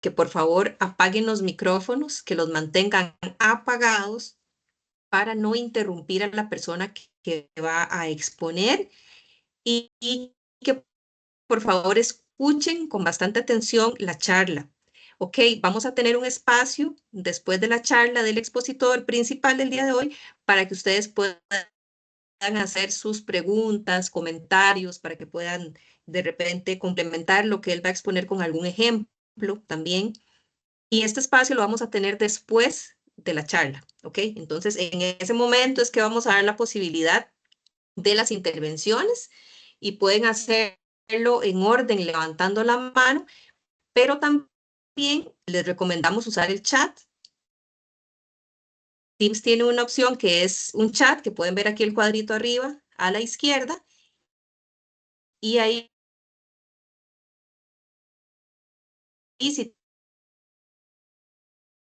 que por favor apaguen los micrófonos, que los mantengan apagados para no interrumpir a la persona que va a exponer y que por favor escuchen con bastante atención la charla. Ok, vamos a tener un espacio después de la charla del expositor principal del día de hoy para que ustedes puedan hacer sus preguntas, comentarios, para que puedan de repente complementar lo que él va a exponer con algún ejemplo también. Y este espacio lo vamos a tener después de la charla, ¿ok? Entonces, en ese momento es que vamos a dar la posibilidad de las intervenciones y pueden hacerlo en orden, levantando la mano, pero también les recomendamos usar el chat. Teams tiene una opción que es un chat, que pueden ver aquí el cuadrito arriba a la izquierda, y ahí, y si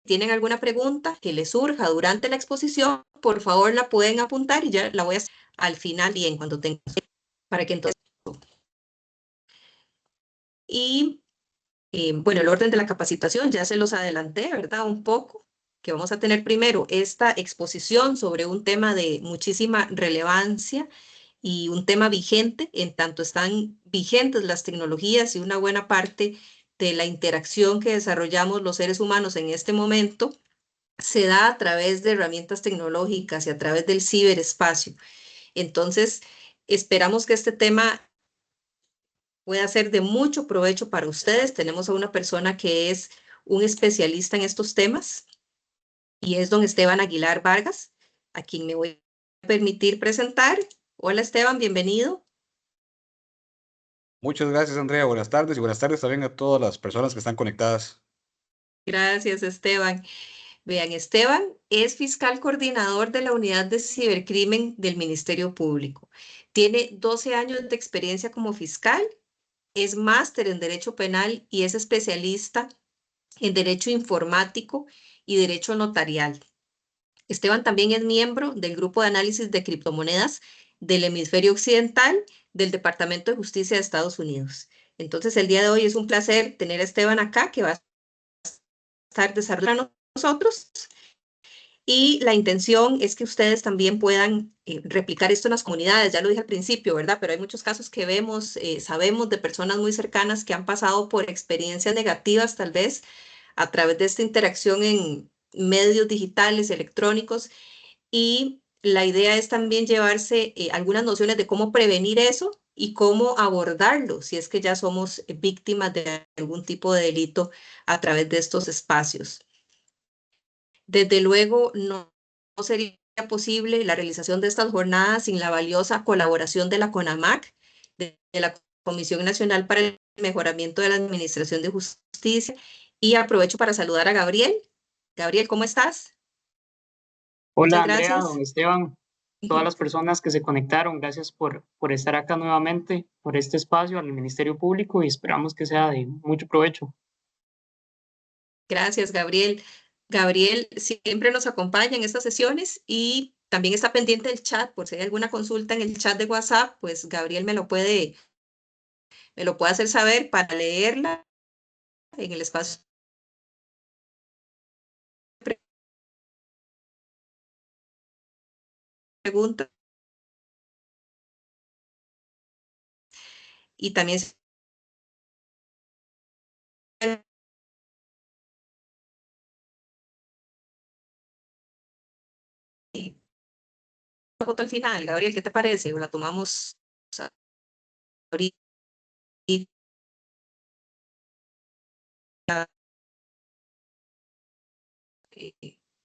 tienen alguna pregunta que les surja durante la exposición, por favor la pueden apuntar y ya la voy a hacer al final y en cuanto tenga, para que entonces... Y bueno, el orden de la capacitación ya se los adelanté, ¿verdad? Un poco, que vamos a tener primero esta exposición sobre un tema de muchísima relevancia y un tema vigente, en tanto están vigentes las tecnologías y una buena parte de la interacción que desarrollamos los seres humanos en este momento se da a través de herramientas tecnológicas y a través del ciberespacio. Entonces, esperamos que este tema pueda ser de mucho provecho para ustedes. Tenemos a una persona que es un especialista en estos temas y es don Esteban Aguilar Vargas, a quien me voy a permitir presentar. Hola Esteban, bienvenido. Muchas gracias, Andrea. Buenas tardes y buenas tardes también a todas las personas que están conectadas. Gracias Esteban. Vean, Esteban es fiscal coordinador de la Unidad de Cibercrimen del Ministerio Público. Tiene 12 años de experiencia como fiscal, es máster en Derecho Penal y es especialista en Derecho Informático y Derecho Notarial. Esteban también es miembro del Grupo de Análisis de Criptomonedas del Hemisferio Occidental del Departamento de Justicia de Estados Unidos. Entonces, el día de hoy es un placer tener a Esteban acá, que va a estar desarrollando nosotros. Y la intención es que ustedes también puedan replicar esto en las comunidades. Ya lo dije al principio, ¿verdad? Pero hay muchos casos que vemos, sabemos de personas muy cercanas que han pasado por experiencias negativas, tal vez, a través de esta interacción en medios digitales, electrónicos, y la idea es también llevarse algunas nociones de cómo prevenir eso y cómo abordarlo si es que ya somos víctimas de algún tipo de delito a través de estos espacios. Desde luego, no sería posible la realización de estas jornadas sin la valiosa colaboración de la CONAMAC, de la Comisión Nacional para el Mejoramiento de la Administración de Justicia. Y aprovecho para saludar a Gabriel. Gabriel, ¿cómo estás? Hola Muchas Andrea, don gracias. Esteban, todas las personas que se conectaron, gracias por estar acá nuevamente, por este espacio al Ministerio Público y esperamos que sea de mucho provecho. Gracias, Gabriel. Gabriel siempre nos acompaña en estas sesiones y también está pendiente del chat, por si hay alguna consulta en el chat de WhatsApp, pues Gabriel me lo puede hacer saber para leerla en el espacio de preguntas. Y también la foto al final. Gabriel, ¿qué te parece? ¿O la tomamos ahorita?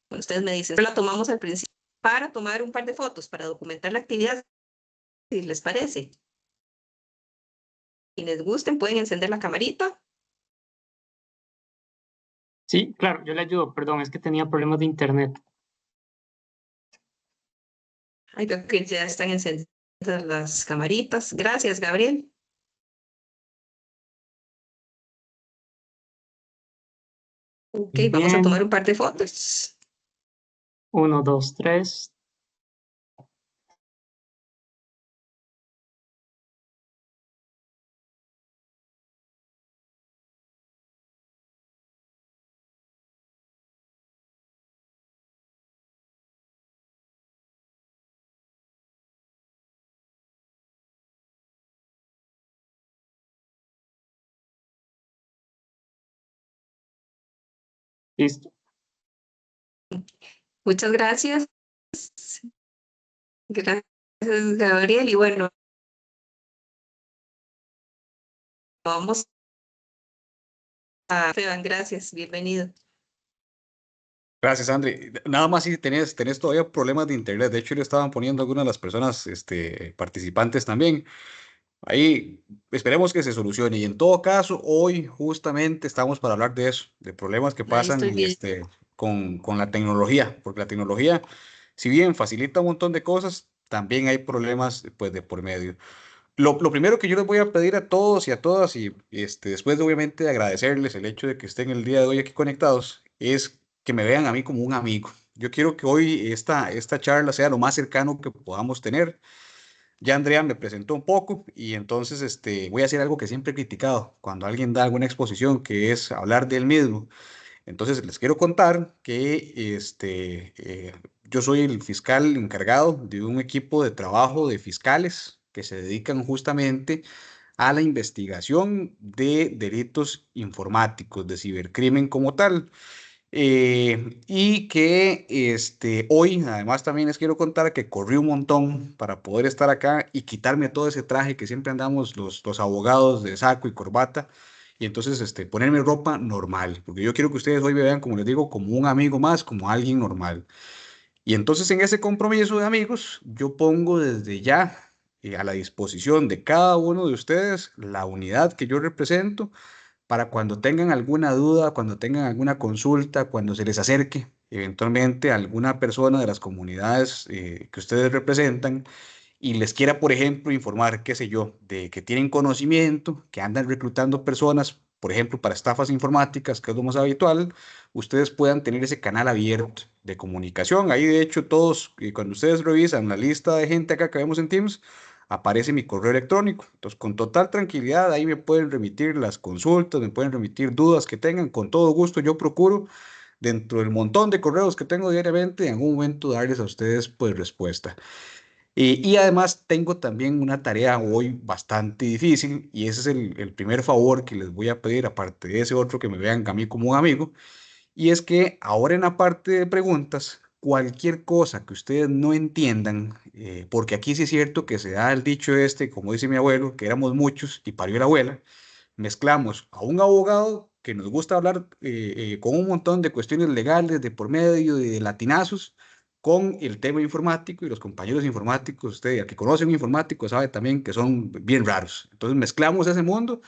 Bueno, ustedes me dicen, la tomamos al principio para tomar un par de fotos, para documentar la actividad, si les parece. Quienes gusten pueden encender la camarita. Sí, claro, yo le ayudo, perdón, es que tenía problemas de internet. Ay, creo que ya están encendidas las camaritas. Gracias, Gabriel. Ok, Muy vamos a tomar bien, un par de fotos. 1, 2, 3. Listo. Muchas gracias. Gracias, Gabriel. Y bueno, vamos a Esteban, gracias, bienvenido. Gracias, André. Nada más si tenés todavía problemas de internet. De hecho, le estaban poniendo algunas de las personas participantes también. Ahí esperemos que se solucione. Y en todo caso, hoy justamente estamos para hablar de eso, de problemas que Ahí pasan estoy bien. con la tecnología, porque la tecnología, si bien facilita un montón de cosas, también hay problemas pues, de por medio. Lo primero que yo les voy a pedir a todos y a todas, y después de obviamente agradecerles el hecho de que estén el día de hoy aquí conectados, es que me vean a mí como un amigo. Yo quiero que hoy esta charla sea lo más cercano que podamos tener. Ya Andrea me presentó un poco y entonces voy a hacer algo que siempre he criticado cuando alguien da alguna exposición, que es hablar del mismo. Entonces les quiero contar que yo soy el fiscal encargado de un equipo de trabajo de fiscales que se dedican justamente a la investigación de delitos informáticos, de cibercrimen como tal. Y que hoy además también les quiero contar que corrí un montón para poder estar acá y quitarme todo ese traje que siempre andamos los abogados de saco y corbata y entonces ponerme ropa normal, porque yo quiero que ustedes hoy me vean, como les digo, como un amigo más, como alguien normal. Y entonces en ese compromiso de amigos, yo pongo desde ya a la disposición de cada uno de ustedes la unidad que yo represento para cuando tengan alguna duda, cuando tengan alguna consulta, cuando se les acerque eventualmente a alguna persona de las comunidades que ustedes representan y les quiera, por ejemplo, informar, qué sé yo, de que tienen conocimiento, que andan reclutando personas, por ejemplo, para estafas informáticas, que es lo más habitual, ustedes puedan tener ese canal abierto de comunicación. Ahí, de hecho, todos, cuando ustedes revisan la lista de gente acá que vemos en Teams, aparece mi correo electrónico. Entonces, con total tranquilidad, ahí me pueden remitir las consultas, me pueden remitir dudas que tengan. Con todo gusto, yo procuro, dentro del montón de correos que tengo diariamente, en algún momento darles a ustedes pues respuesta. Y además tengo también una tarea hoy bastante difícil y ese es el primer favor que les voy a pedir, aparte de ese otro que me vean a mí como un amigo, y es que ahora en la parte de preguntas, cualquier cosa que ustedes no entiendan, porque aquí sí es cierto que se da el dicho como dice mi abuelo, que éramos muchos y parió la abuela, mezclamos a un abogado que nos gusta hablar con un montón de cuestiones legales de por medio y de latinazos con el tema informático y los compañeros informáticos, usted el que conoce un informático sabe también que son bien raros. Entonces mezclamos ese mundo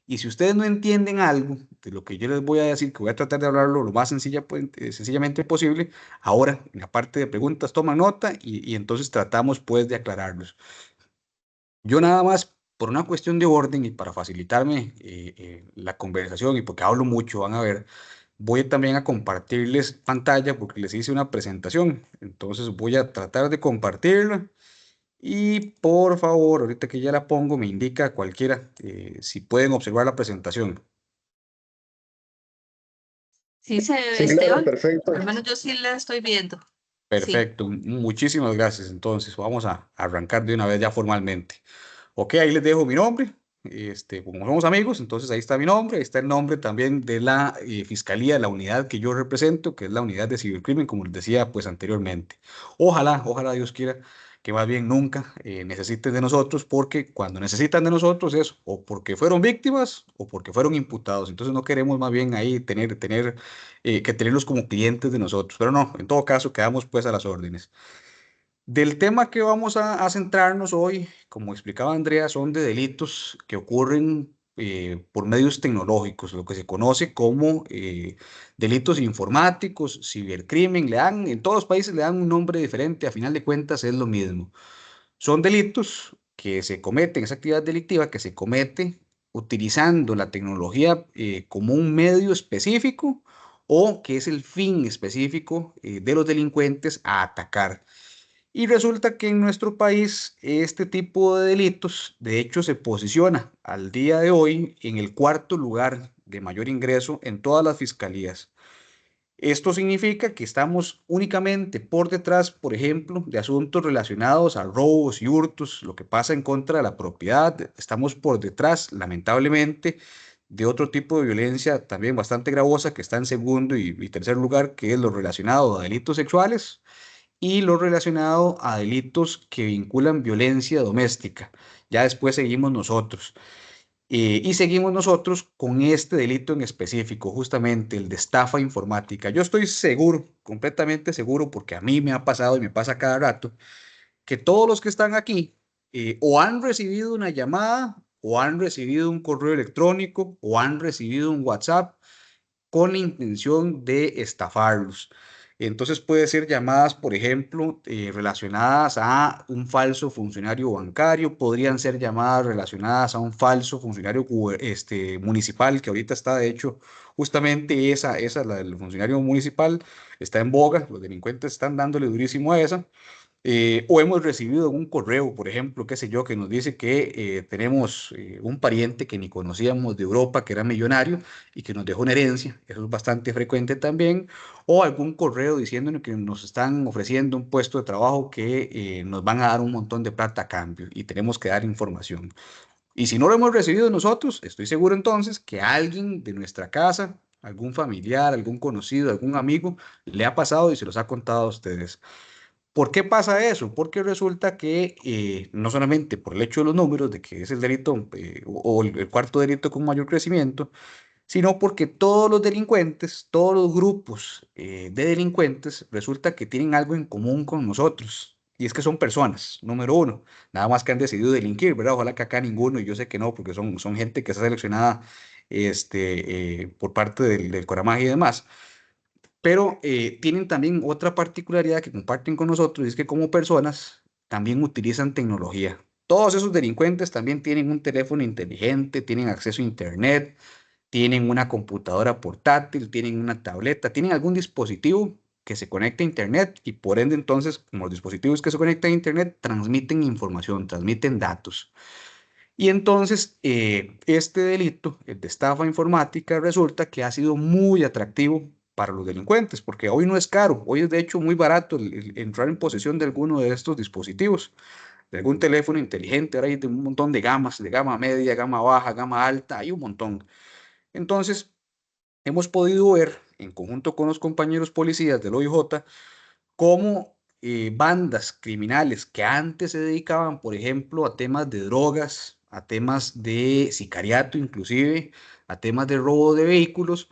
y si ustedes no entienden algo de lo que yo les voy a decir, que voy a tratar de hablarlo lo más sencillamente posible, ahora en la parte de preguntas toman nota y entonces tratamos pues de aclararlos. Yo nada más, por una cuestión de orden y para facilitarme la conversación y porque hablo mucho, van a ver, voy también a compartirles pantalla porque les hice una presentación. Entonces voy a tratar de compartirla y por favor, ahorita que ya la pongo, me indica a cualquiera si pueden observar la presentación. Sí se ve, Sí, claro, Esteban. perfecto. Al menos yo sí la estoy viendo. Sí. Perfecto, muchísimas gracias. Entonces vamos a arrancar de una vez ya formalmente. Ok, ahí les dejo mi nombre. Como somos amigos, entonces ahí está mi nombre, ahí está el nombre también de la Fiscalía, de la unidad que yo represento, que es la unidad de cibercrimen, como les decía pues anteriormente. Ojalá Dios quiera que más bien nunca necesiten de nosotros, porque cuando necesitan de nosotros es o porque fueron víctimas o porque fueron imputados. Entonces no queremos más bien ahí que tenerlos como clientes de nosotros. Pero no, en todo caso quedamos pues a las órdenes. Del tema que vamos a centrarnos hoy, como explicaba Andrea, son de delitos que ocurren por medios tecnológicos, lo que se conoce como delitos informáticos, cibercrimen, en todos los países le dan un nombre diferente, a final de cuentas es lo mismo. Son delitos que se cometen, esa actividad delictiva que se comete utilizando la tecnología como un medio específico o que es el fin específico de los delincuentes a atacar. Y resulta que en nuestro país este tipo de delitos, de hecho, se posiciona al día de hoy en el cuarto lugar de mayor ingreso en todas las fiscalías. Esto significa que estamos únicamente por detrás, por ejemplo, de asuntos relacionados a robos y hurtos, lo que pasa en contra de la propiedad. Estamos por detrás, lamentablemente, de otro tipo de violencia también bastante gravosa que está en segundo y tercer lugar, que es lo relacionado a delitos sexuales y lo relacionado a delitos que vinculan violencia doméstica. Ya después seguimos nosotros. Y seguimos nosotros con este delito en específico, justamente el de estafa informática. Yo estoy seguro, completamente seguro, porque a mí me ha pasado y me pasa cada rato, que todos los que están aquí o han recibido una llamada, o han recibido un correo electrónico, o han recibido un WhatsApp con la intención de estafarlos. Entonces puede ser llamadas, por ejemplo, relacionadas a un falso funcionario bancario, podrían ser llamadas relacionadas a un falso funcionario municipal, que ahorita está, de hecho, justamente la del funcionario municipal, está en boga, los delincuentes están dándole durísimo a esa. O hemos recibido un correo, por ejemplo, qué sé yo, que nos dice que tenemos un pariente que ni conocíamos de Europa, que era millonario y que nos dejó una herencia. Eso es bastante frecuente también. O algún correo diciéndonos que nos están ofreciendo un puesto de trabajo que nos van a dar un montón de plata a cambio y tenemos que dar información. Y si no lo hemos recibido nosotros, estoy seguro entonces que alguien de nuestra casa, algún familiar, algún conocido, algún amigo, le ha pasado y se los ha contado a ustedes. ¿Por qué pasa eso? Porque resulta que no solamente por el hecho de los números, de que es el delito o el cuarto delito con mayor crecimiento, sino porque todos los delincuentes, todos los grupos de delincuentes, resulta que tienen algo en común con nosotros. Y es que son personas, número uno, nada más que han decidido delinquir, ¿verdad? Ojalá que acá ninguno, y yo sé que no, porque son gente que está seleccionada por parte del Coramaje y demás, pero tienen también otra particularidad que comparten con nosotros, y es que como personas también utilizan tecnología. Todos esos delincuentes también tienen un teléfono inteligente, tienen acceso a internet, tienen una computadora portátil, tienen una tableta, tienen algún dispositivo que se conecta a internet y por ende entonces, como los dispositivos que se conectan a internet, transmiten información, transmiten datos. Y entonces, este delito, el de estafa informática, resulta que ha sido muy atractivo para los delincuentes, porque hoy no es caro, hoy es de hecho muy barato el entrar en posesión de alguno de estos dispositivos, de algún teléfono inteligente. Ahora hay de un montón de gamas, de gama media, gama baja, gama alta, hay un montón. Entonces, hemos podido ver, en conjunto con los compañeros policías del OIJ, cómo bandas criminales que antes se dedicaban, por ejemplo, a temas de drogas, a temas de sicariato inclusive, a temas de robo de vehículos,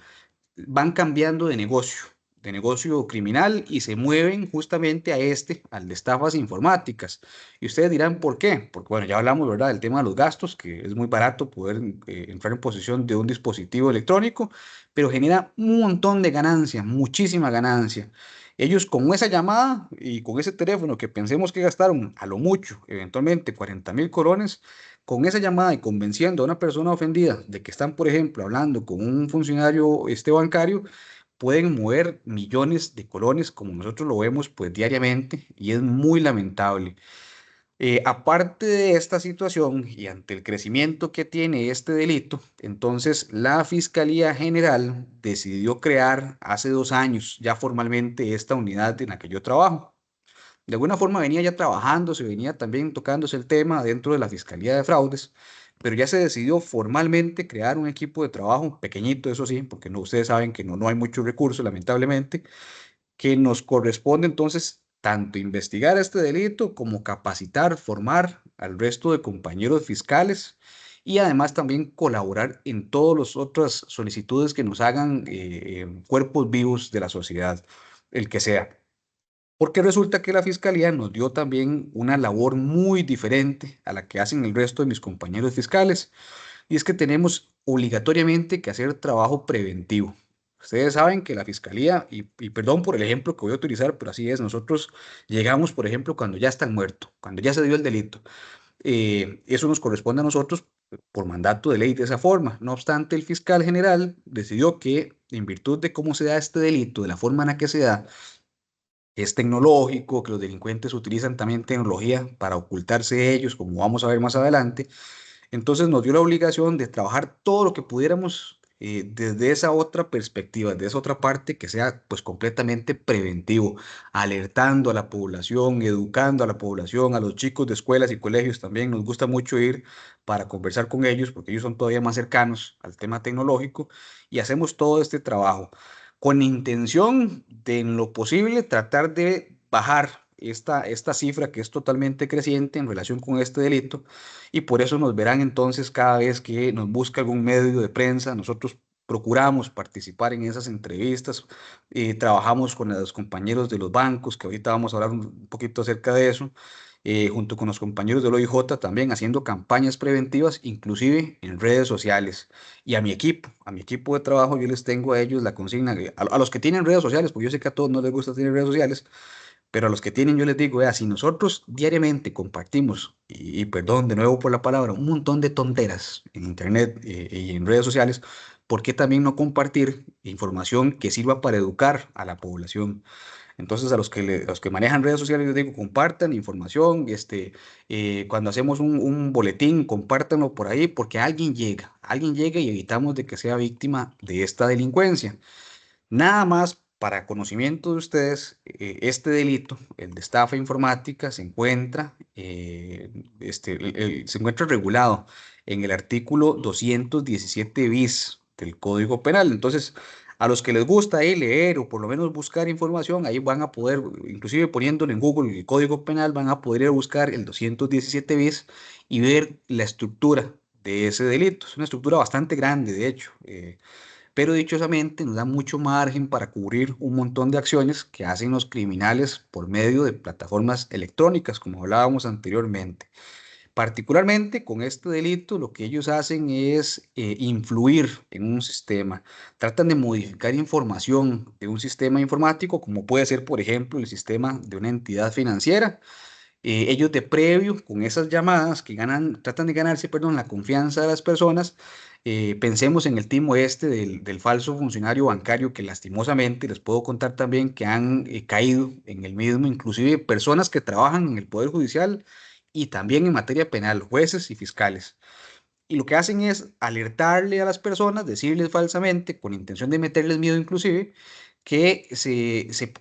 van cambiando de negocio criminal y se mueven justamente a al de estafas informáticas. Y ustedes dirán, ¿por qué? Porque bueno, ya hablamos, ¿verdad?, del tema de los gastos, que es muy barato poder entrar en posesión de un dispositivo electrónico, pero genera un montón de ganancia, muchísima ganancia. Ellos con esa llamada y con ese teléfono que pensemos que gastaron a lo mucho, eventualmente 40.000 colones, con esa llamada y convenciendo a una persona ofendida de que están, por ejemplo, hablando con un funcionario bancario, pueden mover millones de colones como nosotros lo vemos pues diariamente y es muy lamentable. Aparte de esta situación y ante el crecimiento que tiene este delito, entonces la Fiscalía General decidió crear hace 2 años ya formalmente esta unidad en la que yo trabajo. De alguna forma venía ya trabajando, se venía también tocándose el tema dentro de la Fiscalía de Fraudes, pero ya se decidió formalmente crear un equipo de trabajo, pequeñito, eso sí, porque no, ustedes saben que no hay muchos recursos, lamentablemente, que nos corresponde entonces tanto investigar este delito como capacitar, formar al resto de compañeros fiscales y además también colaborar en todas las otras solicitudes que nos hagan cuerpos vivos de la sociedad, el que sea. Porque resulta que la fiscalía nos dio también una labor muy diferente a la que hacen el resto de mis compañeros fiscales, y es que tenemos obligatoriamente que hacer trabajo preventivo. Ustedes saben que la fiscalía, y perdón por el ejemplo que voy a utilizar, pero así es, nosotros llegamos, por ejemplo, cuando ya están muertos, cuando ya se dio el delito. Eso nos corresponde a nosotros por mandato de ley de esa forma. No obstante, el fiscal general decidió que, en virtud de cómo se da este delito, de la forma en la que se da, es tecnológico, que los delincuentes utilizan también tecnología para ocultarse ellos, como vamos a ver más adelante. Entonces nos dio la obligación de trabajar todo lo que pudiéramos desde esa otra perspectiva, de esa otra parte que sea pues completamente preventivo, alertando a la población, educando a la población, a los chicos de escuelas y colegios también. Nos gusta mucho ir para conversar con ellos porque ellos son todavía más cercanos al tema tecnológico y hacemos todo este trabajo con intención de en lo posible tratar de bajar esta cifra que es totalmente creciente en relación con este delito y por eso nos verán entonces cada vez que nos busca algún medio de prensa. Nosotros procuramos participar en esas entrevistas, trabajamos con los compañeros de los bancos, que ahorita vamos a hablar un poquito acerca de eso, junto con los compañeros del OIJ también haciendo campañas preventivas, inclusive en redes sociales. Y a mi equipo de trabajo, yo les tengo a ellos la consigna, a los que tienen redes sociales, porque yo sé que a todos no les gusta tener redes sociales, pero a los que tienen yo les digo, vea, si nosotros diariamente compartimos, y perdón de nuevo por la palabra, un montón de tonteras en internet y en redes sociales, ¿por qué también no compartir información que sirva para educar a la población? Entonces, a los que manejan redes sociales, les digo, compartan información, cuando hacemos un boletín, compártanlo por ahí, porque alguien llega y evitamos de que sea víctima de esta delincuencia. Nada más para conocimiento de ustedes, este delito, el de estafa informática, se encuentra regulado en el artículo 217 bis del Código Penal. Entonces, a los que les gusta ahí leer o por lo menos buscar información, ahí van a poder, inclusive poniéndole en Google el Código Penal, van a poder ir a buscar el 217 bis y ver la estructura de ese delito. Es una estructura bastante grande, de hecho. Pero dichosamente nos da mucho margen para cubrir un montón de acciones que hacen los criminales por medio de plataformas electrónicas, como hablábamos anteriormente. Particularmente con este delito, lo que ellos hacen es influir en un sistema. Tratan de modificar información de un sistema informático, como puede ser, por ejemplo, el sistema de una entidad financiera. Ellos de previo, con esas llamadas que tratan de ganarse, perdón, la confianza de las personas. Pensemos en el timo este del falso funcionario bancario que lastimosamente les puedo contar también que han caído en el mismo, inclusive personas que trabajan en el Poder Judicial y también en materia penal, jueces y fiscales. Y lo que hacen es alertarle a las personas, decirles falsamente, con intención de meterles miedo inclusive, que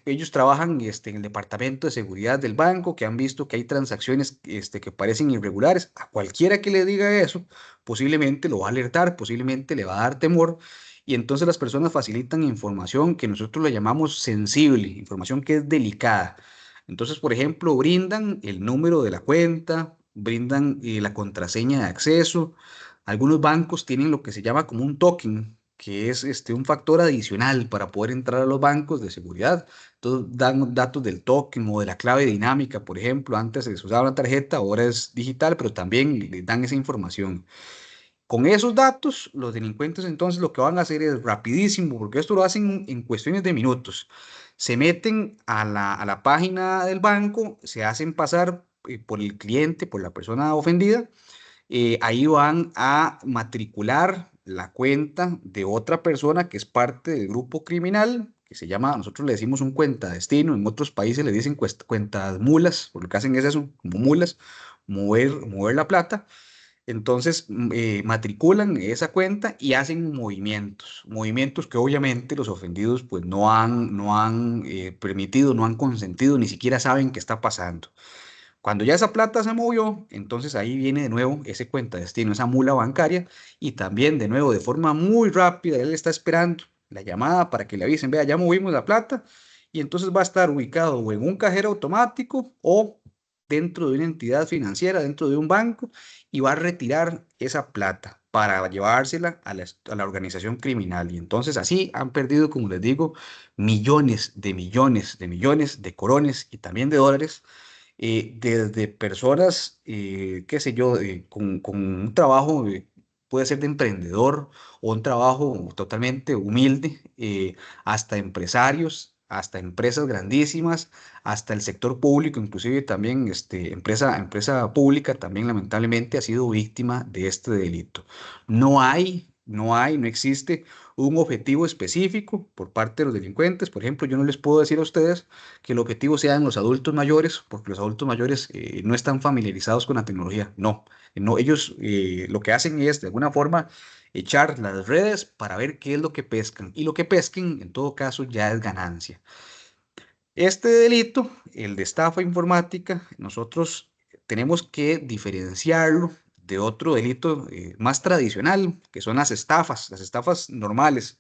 ellos trabajan en el departamento de seguridad del banco, que han visto que hay transacciones que parecen irregulares. A cualquiera que le diga eso, posiblemente lo va a alertar, posiblemente le va a dar temor. Y entonces las personas facilitan información que nosotros le llamamos sensible, información que es delicada. Entonces, por ejemplo, brindan el número de la cuenta, brindan la contraseña de acceso. Algunos bancos tienen lo que se llama como un token, que es un factor adicional para poder entrar a los bancos de seguridad. Entonces dan datos del token o de la clave dinámica, por ejemplo. Antes se usaba una tarjeta, ahora es digital, pero también les dan esa información. Con esos datos, los delincuentes entonces lo que van a hacer es rapidísimo, porque esto lo hacen en cuestiones de minutos. Se meten a la página del banco, se hacen pasar por el cliente, por la persona ofendida. Ahí van a matricular la cuenta de otra persona que es parte del grupo criminal, que se llama, nosotros le decimos un cuenta destino, en otros países le dicen cuentas mulas, porque lo que hacen es eso, como mulas, mover la plata. Entonces matriculan esa cuenta y hacen movimientos que obviamente los ofendidos pues no han permitido, no han consentido, ni siquiera saben qué está pasando. Cuando ya esa plata se movió, entonces ahí viene de nuevo ese cuenta destino, esa mula bancaria, y también de nuevo de forma muy rápida, él está esperando la llamada para que le avisen, vea, ya movimos la plata, y entonces va a estar ubicado o en un cajero automático o dentro de una entidad financiera, dentro de un banco, y va a retirar esa plata para llevársela a la organización criminal. Y entonces así han perdido, como les digo, millones de millones de millones de corones y también de dólares, desde personas, qué sé yo, con un trabajo, puede ser de emprendedor o un trabajo totalmente humilde, hasta empresarios, hasta empresas grandísimas, hasta el sector público, inclusive también empresa pública también lamentablemente ha sido víctima de este delito. No hay no existe un objetivo específico por parte de los delincuentes. Por ejemplo, yo no les puedo decir a ustedes que el objetivo sean los adultos mayores, porque los adultos mayores no están familiarizados con la tecnología. No, no, ellos lo que hacen es de alguna forma echar las redes para ver qué es lo que pescan, y lo que pesquen en todo caso ya es ganancia. Este delito, el de estafa informática, nosotros tenemos que diferenciarlo de otro delito más tradicional, que son las estafas normales.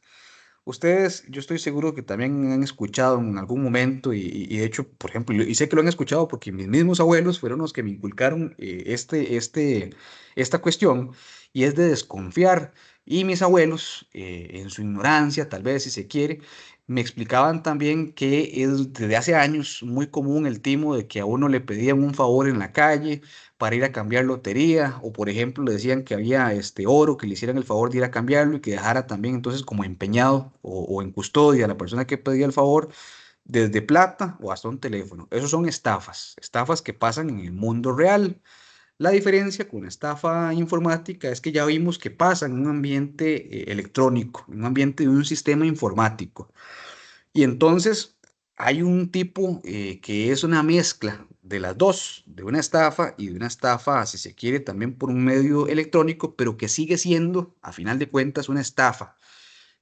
Ustedes, yo estoy seguro que también han escuchado en algún momento, y de hecho, por ejemplo, y sé que lo han escuchado porque mis mismos abuelos fueron los que me inculcaron esta cuestión, y es de desconfiar. Y mis abuelos, en su ignorancia, tal vez si se quiere, me explicaban también que es desde hace años muy común el timo de que a uno le pedían un favor en la calle para ir a cambiar lotería, o por ejemplo le decían que había oro, que le hicieran el favor de ir a cambiarlo y que dejara también entonces como empeñado o en custodia a la persona que pedía el favor, desde plata o hasta un teléfono. Esos son estafas que pasan en el mundo real. La diferencia con la estafa informática es que ya vimos que pasa en un ambiente electrónico, en un ambiente de un sistema informático. Y entonces hay un tipo que es una mezcla de las dos, de una estafa y de una estafa, si se quiere, también por un medio electrónico, pero que sigue siendo, a final de cuentas, una estafa,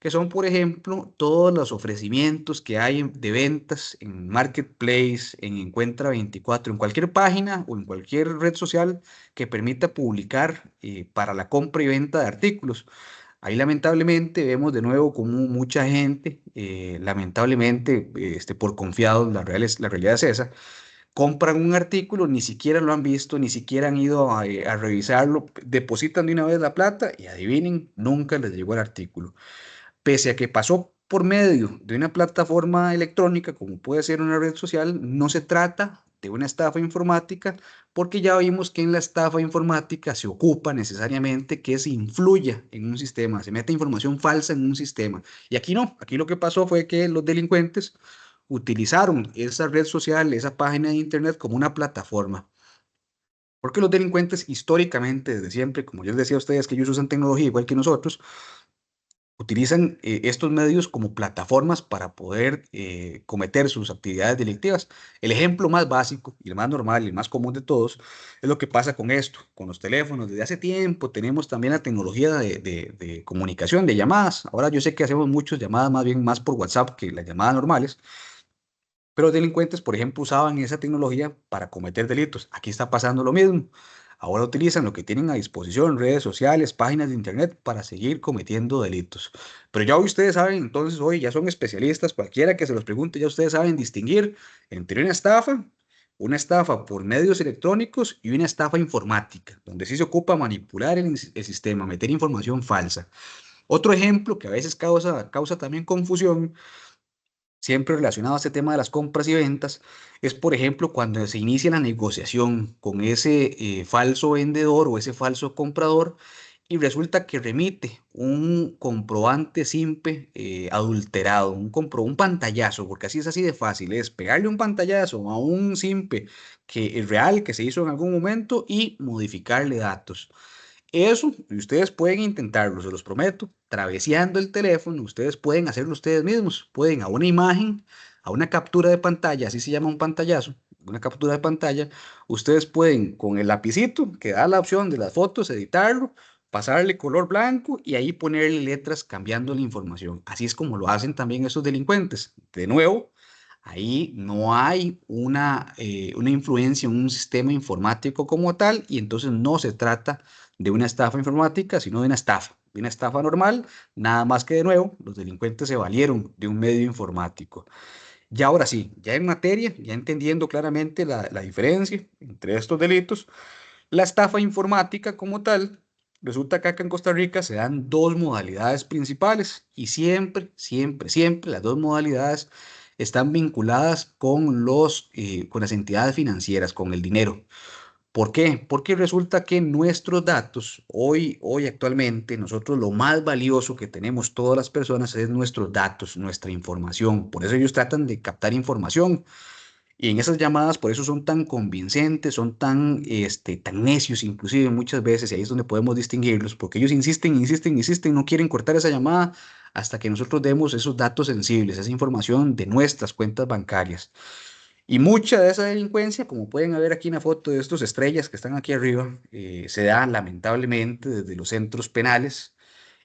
que son, por ejemplo, todos los ofrecimientos que hay de ventas en Marketplace, en Encuentra 24, en cualquier página o en cualquier red social que permita publicar para la compra y venta de artículos. Ahí lamentablemente vemos de nuevo como mucha gente, lamentablemente por confiados, la realidad es esa, compran un artículo, ni siquiera lo han visto, ni siquiera han ido a revisarlo, depositan de una vez la plata y adivinen, nunca les llegó el artículo. Pese a que pasó por medio de una plataforma electrónica, como puede ser una red social, no se trata de una estafa informática, porque ya vimos que en la estafa informática se ocupa necesariamente que se influya en un sistema, se mete información falsa en un sistema. Y aquí no, aquí lo que pasó fue que los delincuentes utilizaron esa red social, esa página de internet como una plataforma. Porque los delincuentes históricamente, desde siempre, como yo les decía a ustedes que ellos usan tecnología igual que nosotros, utilizan estos medios como plataformas para poder cometer sus actividades delictivas. El ejemplo más básico y el más normal y el más común de todos es lo que pasa con esto, con los teléfonos. Desde hace tiempo tenemos también la tecnología de comunicación, de llamadas. Ahora yo sé que hacemos muchas llamadas más bien más por WhatsApp que las llamadas normales, pero los delincuentes, por ejemplo, usaban esa tecnología para cometer delitos. Aquí está pasando lo mismo. Ahora utilizan lo que tienen a disposición, redes sociales, páginas de internet, para seguir cometiendo delitos. Pero ya hoy ustedes saben, entonces hoy ya son especialistas, cualquiera que se los pregunte, ya ustedes saben distinguir entre una estafa por medios electrónicos y una estafa informática, donde sí se ocupa manipular el sistema, meter información falsa. Otro ejemplo que a veces causa también confusión, siempre relacionado a este tema de las compras y ventas, es por ejemplo cuando se inicia la negociación con ese falso vendedor o ese falso comprador, y resulta que remite un comprobante simple adulterado, un pantallazo, porque así es, así de fácil, es pegarle un pantallazo a un simple que es real, que se hizo en algún momento, y modificarle datos. Eso, y ustedes pueden intentarlo, se los prometo, traveseando el teléfono, ustedes pueden hacerlo ustedes mismos, pueden a una imagen, a una captura de pantalla, así se llama un pantallazo, una captura de pantalla, ustedes pueden con el lapicito que da la opción de las fotos, editarlo, pasarle color blanco y ahí ponerle letras cambiando la información. Así es como lo hacen también esos delincuentes. De nuevo, ahí no hay una influencia en un sistema informático como tal, y entonces no se trata de una estafa informática, sino de una estafa normal, nada más que de nuevo, los delincuentes se valieron de un medio informático. Y ahora sí, ya en materia, ya entendiendo claramente la diferencia entre estos delitos, la estafa informática como tal, resulta que acá en Costa Rica se dan dos modalidades principales, y siempre las dos modalidades están vinculadas con las entidades financieras, con el dinero. ¿Por qué? Porque resulta que nuestros datos, hoy actualmente, nosotros lo más valioso que tenemos todas las personas es nuestros datos, nuestra información. Por eso ellos tratan de captar información. Y en esas llamadas, por eso son tan convincentes, son tan necios inclusive muchas veces, y ahí es donde podemos distinguirlos, porque ellos insisten, insisten, insisten, no quieren cortar esa llamada hasta que nosotros demos esos datos sensibles, esa información de nuestras cuentas bancarias. Y mucha de esa delincuencia, como pueden ver aquí en la foto de estos estrellas que están aquí arriba, se da lamentablemente desde los centros penales.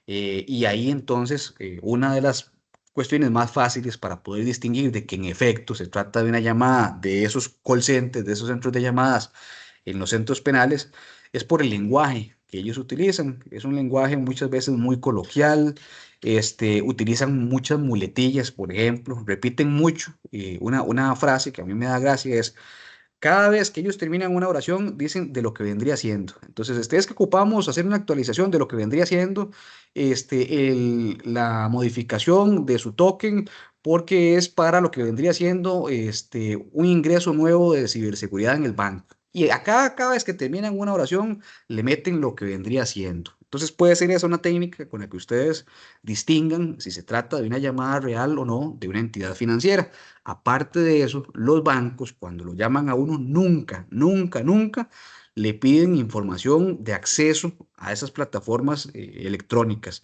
Y ahí entonces una de las cuestiones más fáciles para poder distinguir de que en efecto se trata de una llamada de esos call centers, de esos centros de llamadas en los centros penales, es por el lenguaje que ellos utilizan. Es un lenguaje muchas veces muy coloquial, utilizan muchas muletillas, por ejemplo, repiten mucho. Una frase que a mí me da gracia es: cada vez que ellos terminan una oración, dicen de lo que vendría siendo. Entonces, es que ocupamos hacer una actualización de lo que vendría siendo la modificación de su token, porque es para lo que vendría siendo un ingreso nuevo de ciberseguridad en el banco. Y acá, cada vez que terminan una oración, le meten lo que vendría siendo. Entonces, puede ser esa una técnica con la que ustedes distingan si se trata de una llamada real o no de una entidad financiera. Aparte de eso, los bancos, cuando lo llaman a uno, nunca, nunca, nunca le piden información de acceso a esas plataformas electrónicas.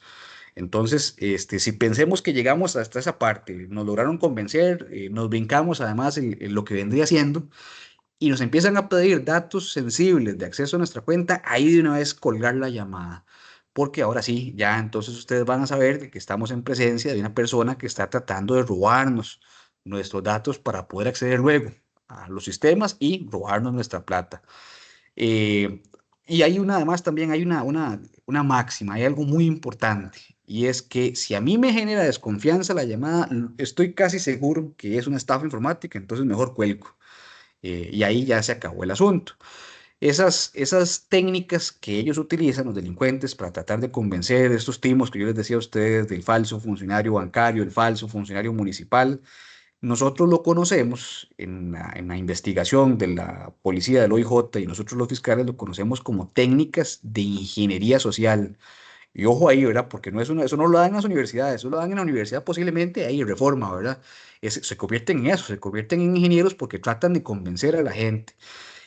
Entonces, si pensemos que llegamos hasta esa parte, nos lograron convencer, nos brincamos además en lo que vendría siendo y nos empiezan a pedir datos sensibles de acceso a nuestra cuenta, ahí de una vez colgar la llamada. Porque ahora sí, ya entonces ustedes van a saber de que estamos en presencia de una persona que está tratando de robarnos nuestros datos para poder acceder luego a los sistemas y robarnos nuestra plata. Eh, y hay además también hay una máxima, hay algo muy importante, y es que si a mí me genera desconfianza la llamada, estoy casi seguro que es una estafa informática, entonces mejor cuelgo. Y ahí ya se acabó el asunto. Esas técnicas que ellos utilizan, los delincuentes, para tratar de convencer estos timos que yo les decía a ustedes del falso funcionario bancario, el falso funcionario municipal, nosotros lo conocemos en la investigación de la policía del OIJ y nosotros los fiscales lo conocemos como técnicas de ingeniería social. Y ojo ahí, ¿verdad? Porque eso no lo dan en las universidades, eso lo dan en la universidad posiblemente ahí, Reforma, ¿verdad? Se convierten en eso, se convierten en ingenieros porque tratan de convencer a la gente.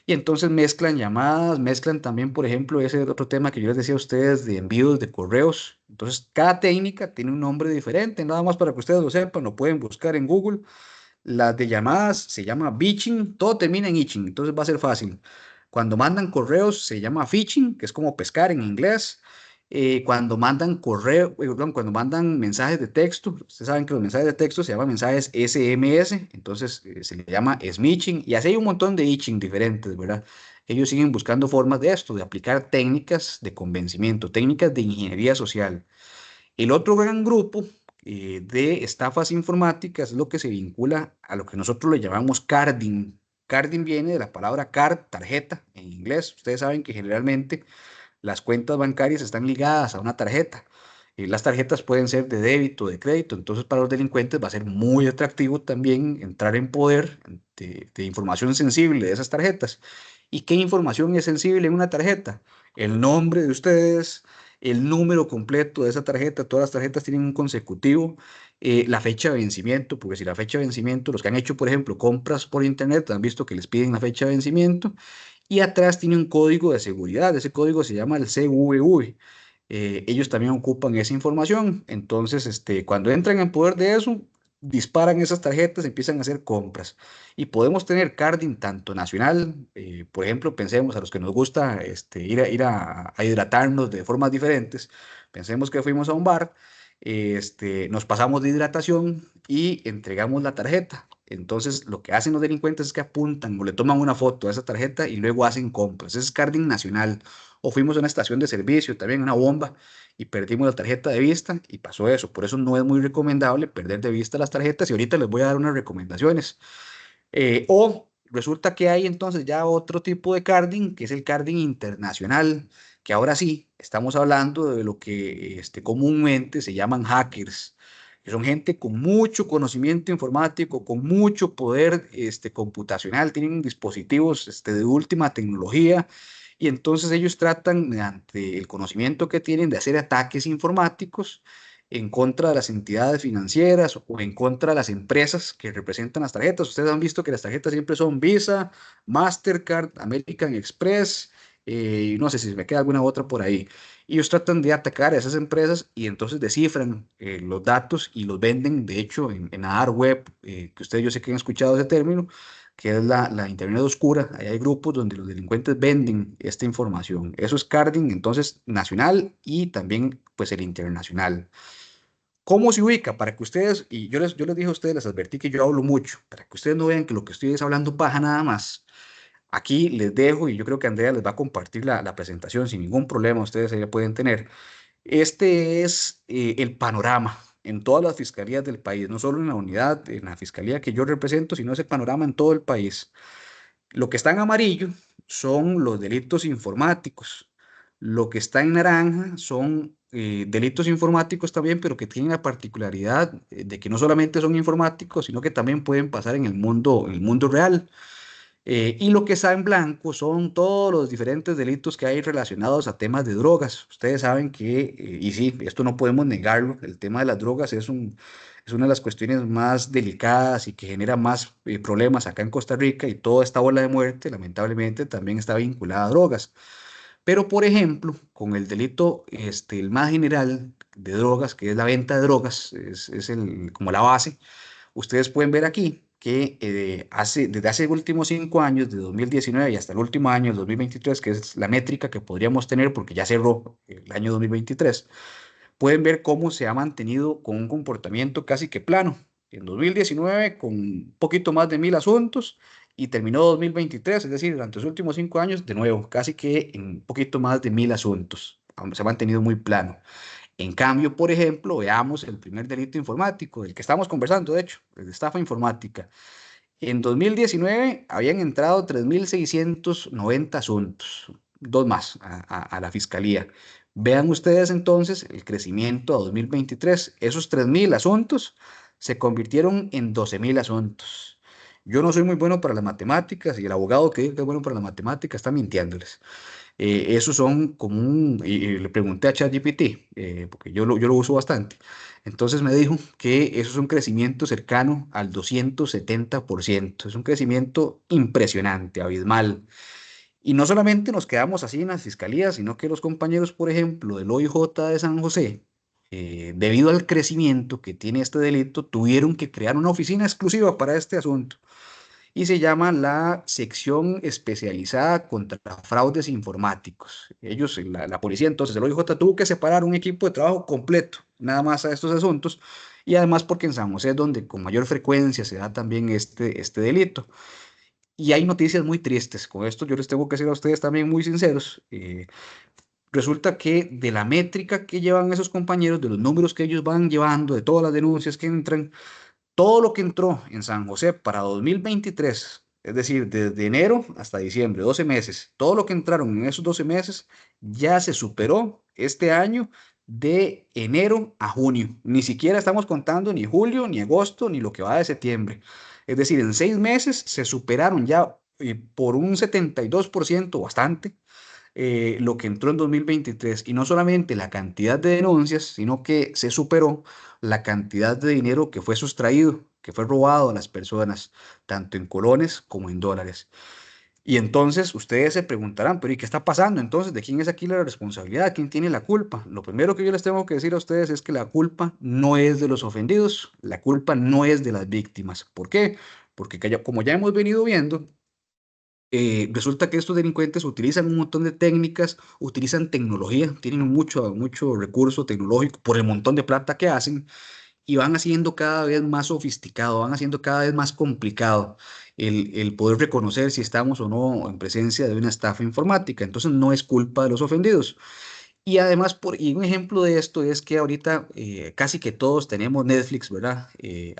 Y entonces mezclan llamadas, mezclan también, por ejemplo, ese otro tema que yo les decía a ustedes de envíos de correos. Entonces, cada técnica tiene un nombre diferente, nada más para que ustedes lo sepan, lo pueden buscar en Google. Las de llamadas se llama bitching, todo termina en itching, entonces va a ser fácil. Cuando mandan correos se llama phishing, que es como pescar en inglés. Cuando mandan perdón, cuando mandan mensajes de texto, ustedes saben que los mensajes de texto se llaman mensajes SMS, entonces se le llama smishing, y así hay un montón de itching diferentes, ¿verdad? Ellos siguen buscando formas de esto, de aplicar técnicas de convencimiento, técnicas de ingeniería social. El otro gran grupo de estafas informáticas es lo que se vincula a lo que nosotros le llamamos carding. Carding viene de la palabra card, tarjeta en inglés. Ustedes saben que generalmente las cuentas bancarias están ligadas a una tarjeta. Las tarjetas pueden ser de débito, de crédito, entonces para los delincuentes va a ser muy atractivo también entrar en poder de información sensible de esas tarjetas. ¿Y qué información es sensible en una tarjeta? El nombre de ustedes, el número completo de esa tarjeta, todas las tarjetas tienen un consecutivo, la fecha de vencimiento, porque si la fecha de vencimiento, los que han hecho, por ejemplo, compras por internet, han visto que les piden la fecha de vencimiento, y atrás tiene un código de seguridad, ese código se llama el CVV. Ellos también ocupan esa información, entonces cuando entran en poder de eso, disparan esas tarjetas, empiezan a hacer compras. Y podemos tener carding tanto nacional, por ejemplo, pensemos a los que nos gusta ir a hidratarnos de formas diferentes, pensemos que fuimos a un bar, nos pasamos de hidratación y entregamos la tarjeta. Entonces, lo que hacen los delincuentes es que apuntan o le toman una foto a esa tarjeta y luego hacen compras. Ese es carding nacional. O fuimos a una estación de servicio, también una bomba, y perdimos la tarjeta de vista y pasó eso. Por eso no es muy recomendable perder de vista las tarjetas y ahorita les voy a dar unas recomendaciones. O resulta que hay entonces ya otro tipo de carding, que es el carding internacional, que ahora sí, estamos hablando de lo que comúnmente se llaman hackers, que son gente con mucho conocimiento informático, con mucho poder computacional, tienen dispositivos de última tecnología, y entonces ellos tratan, mediante el conocimiento que tienen, de hacer ataques informáticos en contra de las entidades financieras o en contra de las empresas que representan las tarjetas. Ustedes han visto que las tarjetas siempre son Visa, Mastercard, American Express, y no sé si se me queda alguna otra por ahí. Y ellos tratan de atacar a esas empresas y entonces descifran los datos y los venden, de hecho, en la dark web, que ustedes yo sé que han escuchado ese término, que es la Internet oscura. Ahí hay grupos donde los delincuentes venden esta información. Eso es carding, entonces, nacional y también, pues, el internacional. ¿Cómo se ubica? Para que ustedes, y yo les dije a ustedes, les advertí que yo hablo mucho, para que ustedes no vean que lo que estoy es hablando paja nada más. Aquí les dejo y yo creo que Andrea les va a compartir la presentación sin ningún problema, ustedes ahí la pueden tener. Este es el panorama en todas las fiscalías del país, no solo en la unidad, en la fiscalía que yo represento, sino es el panorama en todo el país. Lo que está en amarillo son los delitos informáticos. Lo que está en naranja son delitos informáticos también, pero que tienen la particularidad de que no solamente son informáticos, sino que también pueden pasar en el mundo real. Y lo que está en blanco son todos los diferentes delitos que hay relacionados a temas de drogas. Ustedes saben que, y sí, esto no podemos negarlo, el tema de las drogas es una de las cuestiones más delicadas y que genera más problemas acá en Costa Rica, y toda esta ola de muerte, lamentablemente, también está vinculada a drogas. Pero, por ejemplo, con el delito el más general de drogas, que es la venta de drogas, como la base. Ustedes pueden ver aquí que desde hace últimos 5 años, de 2019 y hasta el último año, el 2023, que es la métrica que podríamos tener porque ya cerró el año 2023, pueden ver cómo se ha mantenido con un comportamiento casi que plano. En 2019 con un poquito más de 1.000 asuntos y terminó 2023, es decir, durante los últimos 5 años, de nuevo, casi que en un poquito más de 1.000 asuntos. Se ha mantenido muy plano. En cambio, por ejemplo, veamos el primer delito informático, del que estamos conversando, de hecho, el de estafa informática. En 2019 habían entrado 3.690 asuntos, dos más a la fiscalía. Vean ustedes entonces el crecimiento a 2023. Esos 3.000 asuntos se convirtieron en 12.000 asuntos. Yo no soy muy bueno para las matemáticas y el abogado que dice que es bueno para las matemáticas está mintiéndoles. Esos son como y le pregunté a ChatGPT, porque yo lo uso bastante. Entonces me dijo que eso es un crecimiento cercano al 270%. Es un crecimiento impresionante, abismal. Y no solamente nos quedamos así en las fiscalías, sino que los compañeros, por ejemplo, del OIJ de San José, debido al crecimiento que tiene este delito, tuvieron que crear una oficina exclusiva para este asunto y se llama la sección especializada contra fraudes informáticos. Ellos, la policía, entonces, el OIJ tuvo que separar un equipo de trabajo completo, nada más a estos asuntos, y además porque en San José es donde con mayor frecuencia se da también este delito. Y hay noticias muy tristes. Con esto yo les tengo que decir a ustedes también muy sinceros. Resulta que de la métrica que llevan esos compañeros, de los números que ellos van llevando, de todas las denuncias que entran, todo lo que entró en San José para 2023, es decir, desde enero hasta diciembre, 12 meses, todo lo que entraron en esos 12 meses ya se superó este año de enero a junio. Ni siquiera estamos contando ni julio, ni agosto, ni lo que va de septiembre. Es decir, en 6 meses se superaron ya por un 72%, bastante, lo que entró en 2023. Y no solamente la cantidad de denuncias, sino que se superó la cantidad de dinero que fue sustraído, que fue robado a las personas, tanto en colones como en dólares. Y entonces ustedes se preguntarán, pero ¿y qué está pasando? Entonces, ¿de quién es aquí la responsabilidad? ¿Quién tiene la culpa? Lo primero que yo les tengo que decir a ustedes es que la culpa no es de los ofendidos, la culpa no es de las víctimas. ¿Por qué? Porque como ya hemos venido viendo, resulta que estos delincuentes utilizan un montón de técnicas, utilizan tecnología, tienen mucho recurso tecnológico por el montón de plata que hacen, y van haciendo cada vez más sofisticado, van haciendo cada vez más complicado el poder reconocer si estamos o no en presencia de una estafa informática. Entonces no es culpa de los ofendidos. Y además, y un ejemplo de esto es que ahorita casi que todos tenemos Netflix, ¿verdad?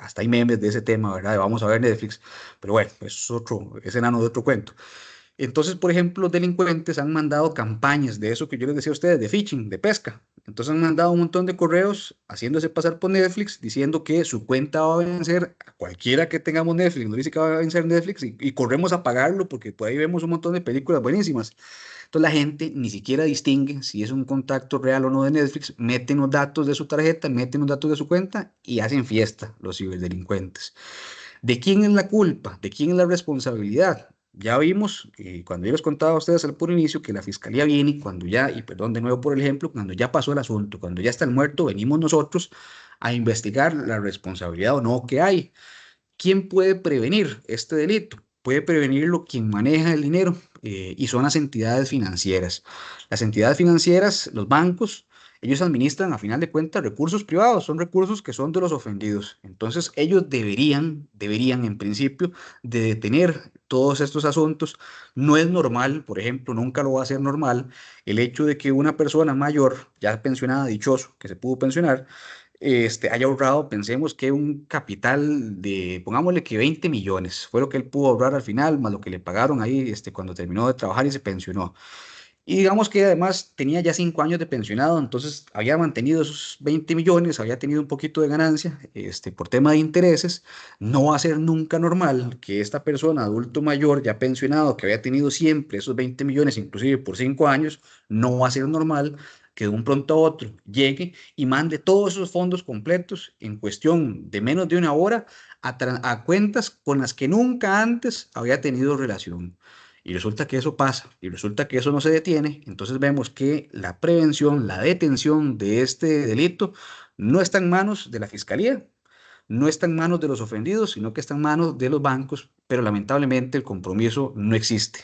Hasta hay memes de ese tema, ¿verdad? De vamos a ver Netflix, pero bueno, eso es enano de otro cuento. Entonces, por ejemplo, los delincuentes han mandado campañas de eso que yo les decía a ustedes, de phishing, de pesca. Entonces han mandado un montón de correos haciéndose pasar por Netflix, diciendo que su cuenta va a vencer a cualquiera que tengamos Netflix. Nos dice que va a vencer Netflix y corremos a pagarlo porque por ahí vemos un montón de películas buenísimas. Entonces la gente ni siquiera distingue si es un contacto real o no de Netflix, meten los datos de su tarjeta, meten los datos de su cuenta y hacen fiesta los ciberdelincuentes. ¿De quién es la culpa? ¿De quién es la responsabilidad? Ya vimos, cuando yo les contaba a ustedes al puro inicio, que la fiscalía viene cuando ya, y perdón de nuevo por el ejemplo, cuando ya pasó el asunto, cuando ya está el muerto, venimos nosotros a investigar la responsabilidad o no que hay. ¿Quién puede prevenir este delito? Puede prevenirlo quien maneja el dinero y son las entidades financieras. Las entidades financieras, los bancos, ellos administran a final de cuentas recursos privados, son recursos que son de los ofendidos. Entonces ellos deberían en principio de detener todos estos asuntos. No es normal, por ejemplo, nunca lo va a ser normal el hecho de que una persona mayor, ya pensionada, dichoso, que se pudo pensionar, haya ahorrado, pensemos que un capital de, pongámosle que 20 millones, fue lo que él pudo ahorrar al final, más lo que le pagaron ahí cuando terminó de trabajar y se pensionó. Y digamos que además tenía ya 5 años de pensionado, entonces había mantenido esos 20 millones, había tenido un poquito de ganancia por tema de intereses. No va a ser nunca normal que esta persona, adulto mayor, ya pensionado, que había tenido siempre esos 20 millones, inclusive por 5 años, no va a ser normal que de un pronto a otro llegue y mande todos esos fondos completos en cuestión de menos de una hora a cuentas con las que nunca antes había tenido relación. Y resulta que eso pasa, y resulta que eso no se detiene, entonces vemos que la prevención, la detención de este delito no está en manos de la fiscalía, no está en manos de los ofendidos, sino que está en manos de los bancos, pero lamentablemente el compromiso no existe.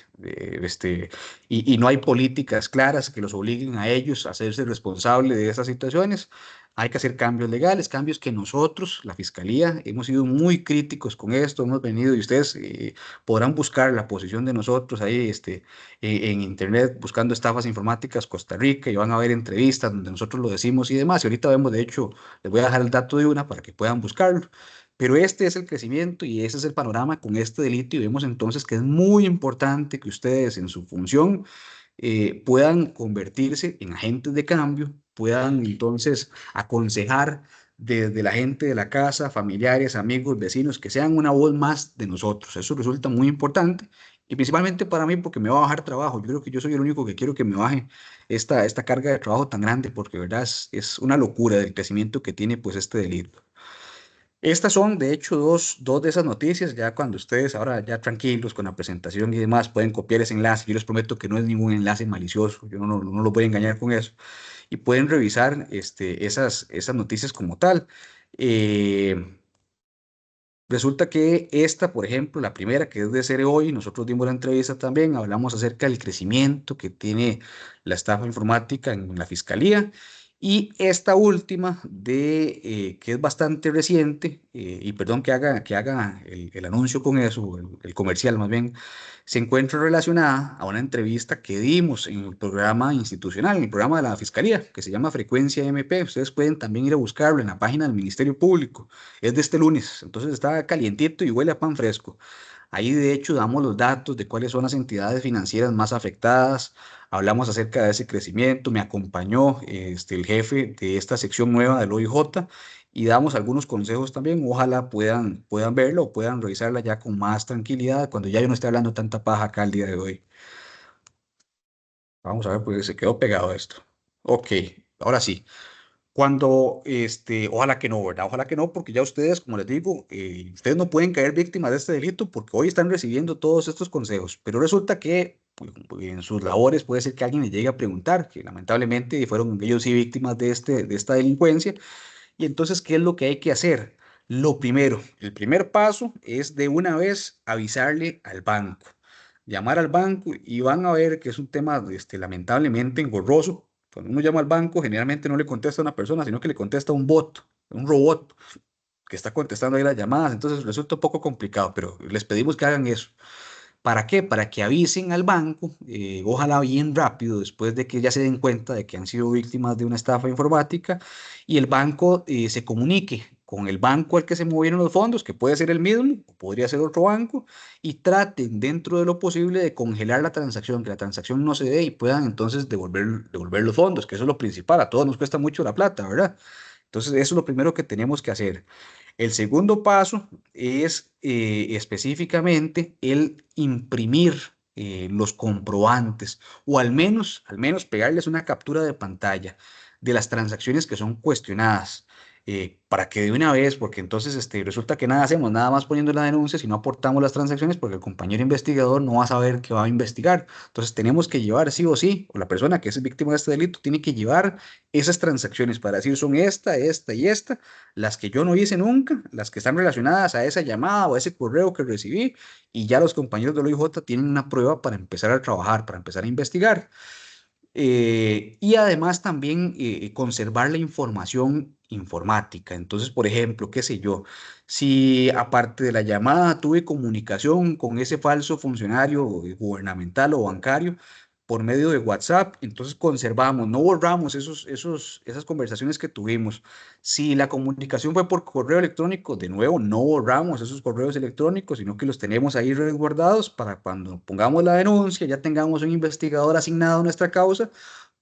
Y no hay políticas claras que los obliguen a ellos a hacerse responsables de esas situaciones. Hay que hacer cambios legales, cambios que nosotros, la Fiscalía, hemos sido muy críticos con esto, hemos venido y ustedes podrán buscar la posición de nosotros ahí en internet buscando estafas informáticas Costa Rica y van a ver entrevistas donde nosotros lo decimos y demás. Y ahorita vemos, de hecho, les voy a dejar el dato de una para que puedan buscarlo. Pero este es el crecimiento y ese es el panorama con este delito y vemos entonces que es muy importante que ustedes en su función puedan convertirse en agentes de cambio, puedan entonces aconsejar desde la gente de la casa, familiares, amigos, vecinos, que sean una voz más de nosotros. Eso resulta muy importante y principalmente para mí porque me va a bajar trabajo. Yo creo que yo soy el único que quiero que me baje esta carga de trabajo tan grande porque, verdad, es una locura del crecimiento que tiene pues este delito. Estas son, de hecho, dos de esas noticias. Ya cuando ustedes, ahora ya tranquilos con la presentación y demás, pueden copiar ese enlace. Yo les prometo que no es ningún enlace malicioso. Yo no lo voy a engañar con eso. Y pueden revisar esas noticias como tal. Eh, Resulta que esta, por ejemplo, la primera que es de Cere Hoy, nosotros dimos la entrevista también, hablamos acerca del crecimiento que tiene la estafa informática en la fiscalía. Y esta última, que es bastante reciente, y perdón que haga el anuncio con eso, el comercial más bien, se encuentra relacionada a una entrevista que dimos en el programa institucional, en el programa de la Fiscalía, que se llama Frecuencia MP. Ustedes pueden también ir a buscarlo en la página del Ministerio Público. Es de este lunes, entonces está calientito y huele a pan fresco. Ahí de hecho damos los datos de cuáles son las entidades financieras más afectadas, hablamos acerca de ese crecimiento, me acompañó el jefe de esta sección nueva del OIJ y damos algunos consejos también, ojalá puedan verlo o puedan revisarla ya con más tranquilidad cuando ya yo no esté hablando tanta paja acá el día de hoy. Vamos a ver, pues se quedó pegado esto. Ok, ahora sí. Ojalá que no, ¿verdad? Ojalá que no, porque ya ustedes, como les digo, ustedes no pueden caer víctimas de este delito porque hoy están recibiendo todos estos consejos, pero resulta que pues, en sus labores puede ser que alguien les llegue a preguntar, que lamentablemente fueron ellos sí víctimas de esta delincuencia, y entonces, ¿qué es lo que hay que hacer? Lo primero, el primer paso es de una vez avisarle al banco, llamar al banco y van a ver que es un tema lamentablemente engorroso. Cuando uno llama al banco, generalmente no le contesta a una persona, sino que le contesta a un bot, un robot que está contestando ahí las llamadas. Entonces resulta un poco complicado, pero les pedimos que hagan eso. ¿Para qué? Para que avisen al banco, ojalá bien rápido, después de que ya se den cuenta de que han sido víctimas de una estafa informática y el banco se comunique con el banco al que se movieron los fondos, que puede ser el mismo, o podría ser otro banco, y traten dentro de lo posible de congelar la transacción, que la transacción no se dé y puedan entonces devolver los fondos, que eso es lo principal. A todos nos cuesta mucho la plata, ¿verdad? Entonces, eso es lo primero que tenemos que hacer. El segundo paso es específicamente el imprimir los comprobantes o al menos pegarles una captura de pantalla de las transacciones que son cuestionadas, para que de una vez, porque entonces resulta que nada hacemos, nada más poniendo la denuncia si no aportamos las transacciones, porque el compañero investigador no va a saber qué va a investigar. Entonces tenemos que llevar sí o sí, o la persona que es víctima de este delito tiene que llevar esas transacciones para decir son esta y esta, las que yo no hice nunca, las que están relacionadas a esa llamada o a ese correo que recibí, y ya los compañeros del OIJ tienen una prueba para empezar a trabajar, para empezar a investigar. Y además también conservar la información informática. Entonces, por ejemplo, qué sé yo, si aparte de la llamada tuve comunicación con ese falso funcionario gubernamental o bancario por medio de WhatsApp, entonces conservamos, no borramos esas conversaciones que tuvimos. Si la comunicación fue por correo electrónico, de nuevo, no borramos esos correos electrónicos, sino que los tenemos ahí resguardados para cuando pongamos la denuncia, ya tengamos un investigador asignado a nuestra causa,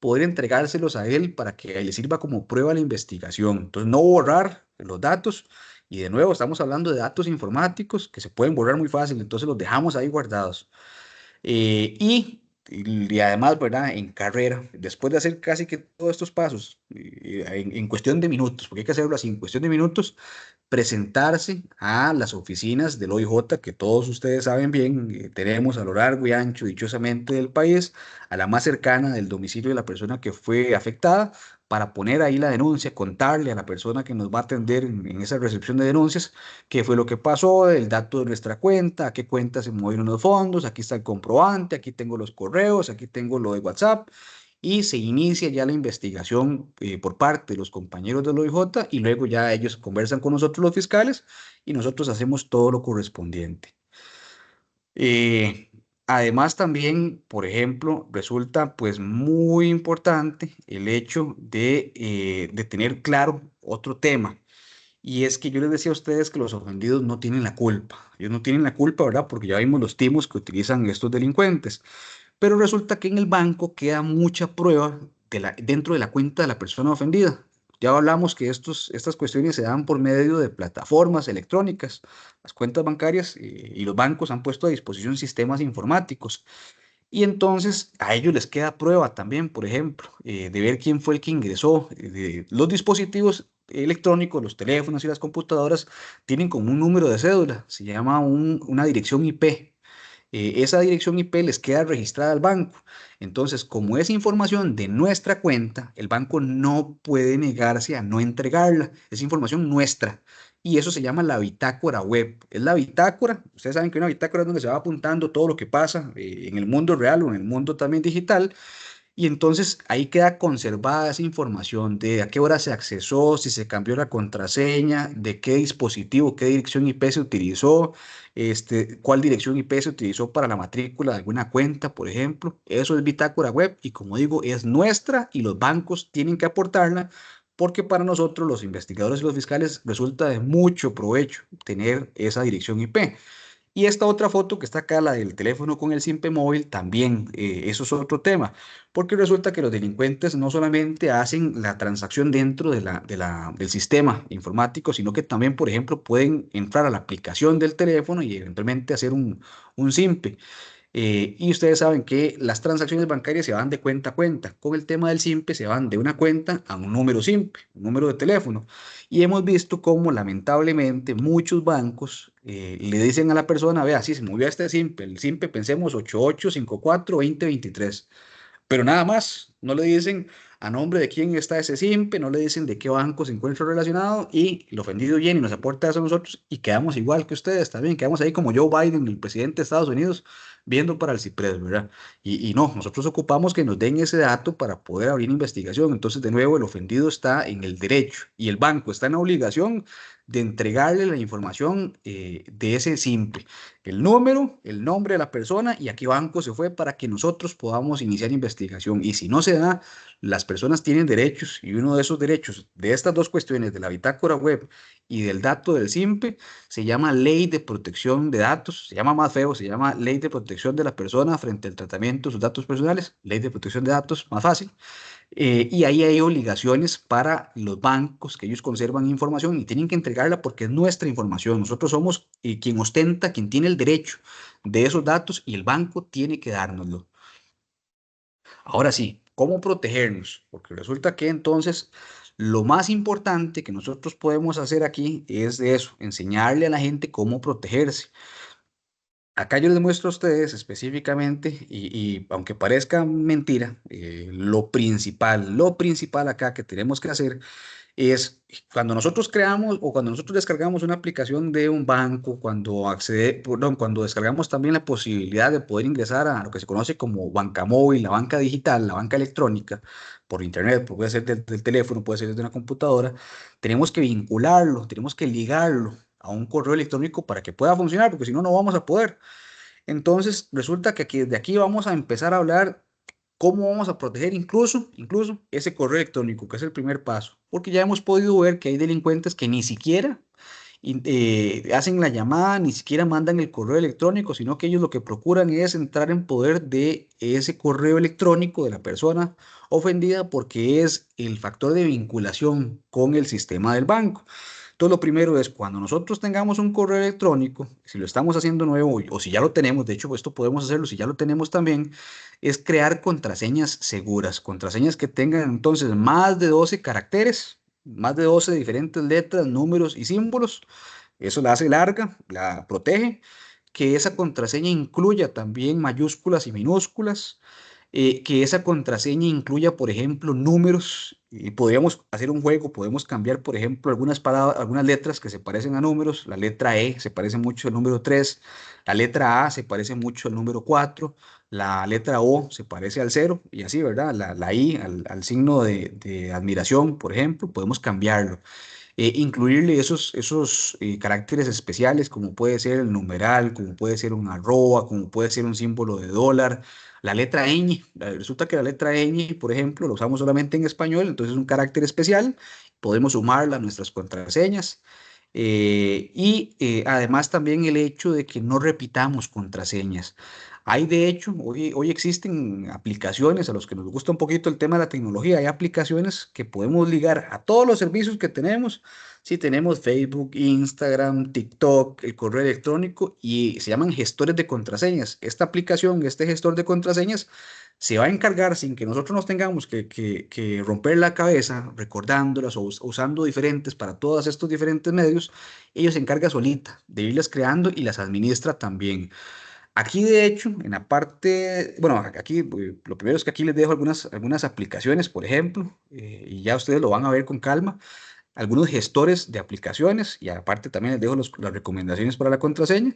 poder entregárselos a él para que le sirva como prueba a la investigación. Entonces, no borrar los datos. Y de nuevo, estamos hablando de datos informáticos que se pueden borrar muy fácil, entonces los dejamos ahí guardados. Y además, ¿verdad? En carrera, después de hacer casi que todos estos pasos, en cuestión de minutos, porque hay que hacerlo así, en cuestión de minutos, presentarse a las oficinas del OIJ, que todos ustedes saben bien, tenemos a lo largo y ancho, dichosamente, del país, a la más cercana del domicilio de la persona que fue afectada, para poner ahí la denuncia, contarle a la persona que nos va a atender en esa recepción de denuncias qué fue lo que pasó, el dato de nuestra cuenta, a qué cuenta se movieron los fondos, aquí está el comprobante, aquí tengo los correos, aquí tengo lo de WhatsApp, y se inicia ya la investigación por parte de los compañeros del OIJ, y luego ya ellos conversan con nosotros los fiscales y nosotros hacemos todo lo correspondiente. Eh, Además también, por ejemplo, resulta pues muy importante el hecho de tener claro otro tema. Y es que yo les decía a ustedes que los ofendidos no tienen la culpa. Ellos no tienen la culpa, ¿verdad? Porque ya vimos los timos que utilizan estos delincuentes. Pero resulta que en el banco queda mucha prueba dentro de la cuenta de la persona ofendida. Ya hablamos que estas cuestiones se dan por medio de plataformas electrónicas. Las cuentas bancarias y los bancos han puesto a disposición sistemas informáticos. Y entonces a ellos les queda prueba también, por ejemplo, de ver quién fue el que ingresó. Los dispositivos electrónicos, los teléfonos y las computadoras tienen como un número de cédula, se llama una dirección IP. Esa dirección IP les queda registrada al banco. Entonces, como es información de nuestra cuenta, el banco no puede negarse a no entregarla. Es información nuestra. Y eso se llama la bitácora web. Es la bitácora. Ustedes saben que una bitácora es donde se va apuntando todo lo que pasa en el mundo real o en el mundo también digital. Y entonces ahí queda conservada esa información de a qué hora se accesó, si se cambió la contraseña, de qué dispositivo, qué dirección IP se utilizó, cuál dirección IP se utilizó para la matrícula de alguna cuenta, por ejemplo. Eso es bitácora web y, como digo, es nuestra y los bancos tienen que aportarla, porque para nosotros, los investigadores y los fiscales, resulta de mucho provecho tener esa dirección IP. Y esta otra foto que está acá, la del teléfono con el SIMPE móvil, también, eso es otro tema, porque resulta que los delincuentes no solamente hacen la transacción dentro del sistema informático, sino que también, por ejemplo, pueden entrar a la aplicación del teléfono y eventualmente hacer un SIMPE. Y ustedes saben que las transacciones bancarias se van de cuenta a cuenta. Con el tema del SIMPE se van de una cuenta a un número SIMPE, un número de teléfono. Y hemos visto cómo lamentablemente muchos bancos le dicen a la persona, vea, sí, se movió este SIMPE, el SIMPE pensemos 8854-2023. Pero nada más, no le dicen a nombre de quién está ese SIMPE, no le dicen de qué banco se encuentra relacionado, y el ofendido viene y nos aporta eso a nosotros y quedamos igual que ustedes también, quedamos ahí como Joe Biden, el presidente de Estados Unidos, viendo para el CIPRES, ¿verdad? Y no, nosotros ocupamos que nos den ese dato para poder abrir investigación. Entonces, de nuevo, el ofendido está en el derecho y el banco está en la obligación de entregarle la información de ese simple, el número, el nombre de la persona y a qué banco se fue para que nosotros podamos iniciar investigación. Y si no se da, las personas tienen derechos y uno de esos derechos de estas dos cuestiones, de la bitácora web y del dato del simple, se llama Ley de Protección de Datos, se llama más feo, se llama Ley de Protección de la Persona frente al tratamiento de sus datos personales, Ley de Protección de Datos, más fácil. Y ahí hay obligaciones para los bancos que ellos conservan información y tienen que entregarla porque es nuestra información. Nosotros somos quien ostenta, quien tiene el derecho de esos datos y el banco tiene que dárnoslo. Ahora sí, ¿cómo protegernos? Porque resulta que entonces lo más importante que nosotros podemos hacer aquí es de eso, enseñarle a la gente cómo protegerse. Acá yo les muestro a ustedes específicamente, y aunque parezca mentira, lo principal acá que tenemos que hacer es cuando nosotros creamos o cuando nosotros descargamos una aplicación de un banco, cuando descargamos también la posibilidad de poder ingresar a lo que se conoce como banca móvil, la banca digital, la banca electrónica, por internet, puede ser del teléfono, puede ser desde una computadora, tenemos que vincularlo, tenemos que ligarlo a un correo electrónico para que pueda funcionar, porque si no, no vamos a poder. Entonces, resulta que de aquí vamos a empezar a hablar cómo vamos a proteger incluso ese correo electrónico, que es el primer paso, porque ya hemos podido ver que hay delincuentes que ni siquiera hacen la llamada, ni siquiera mandan el correo electrónico, sino que ellos lo que procuran es entrar en poder de ese correo electrónico de la persona ofendida porque es el factor de vinculación con el sistema del banco. Entonces, lo primero es cuando nosotros tengamos un correo electrónico, si lo estamos haciendo nuevo o si ya lo tenemos, de hecho, esto podemos hacerlo si ya lo tenemos también, es crear contraseñas seguras, contraseñas que tengan entonces más de 12 caracteres, más de 12 diferentes letras, números y símbolos. Eso la hace larga, la protege. Que esa contraseña incluya también mayúsculas y minúsculas, que esa contraseña incluya, por ejemplo, números, y podríamos hacer un juego, podemos cambiar, por ejemplo, algunas palabras, algunas letras que se parecen a números, la letra E se parece mucho al número 3, la letra A se parece mucho al número 4, la letra O se parece al 0, y así, ¿verdad? La I al signo de admiración, por ejemplo, podemos cambiarlo. Incluirle esos caracteres especiales, como puede ser el numeral, como puede ser un arroba, como puede ser un símbolo de dólar, la letra ñ. Resulta que la letra ñ, por ejemplo, la usamos solamente en español, entonces es un carácter especial, podemos sumarla a nuestras contraseñas. Además también el hecho de que no repitamos contraseñas. Hay de hecho, hoy existen aplicaciones a los que nos gusta un poquito el tema de la tecnología, hay aplicaciones que podemos ligar a todos los servicios que tenemos. Si tenemos Facebook, Instagram, TikTok, el correo electrónico y se llaman gestores de contraseñas. Esta aplicación, este gestor de contraseñas, se va a encargar sin que nosotros nos tengamos que romper la cabeza recordándolas o usando diferentes para todos estos diferentes medios. Ellos se encarga solita de irlas creando y las administra también. Aquí, de hecho, en la parte, bueno, aquí lo primero es que aquí les dejo algunas aplicaciones, por ejemplo, y ya ustedes lo van a ver con calma, algunos gestores de aplicaciones, y aparte también les dejo las recomendaciones para la contraseña.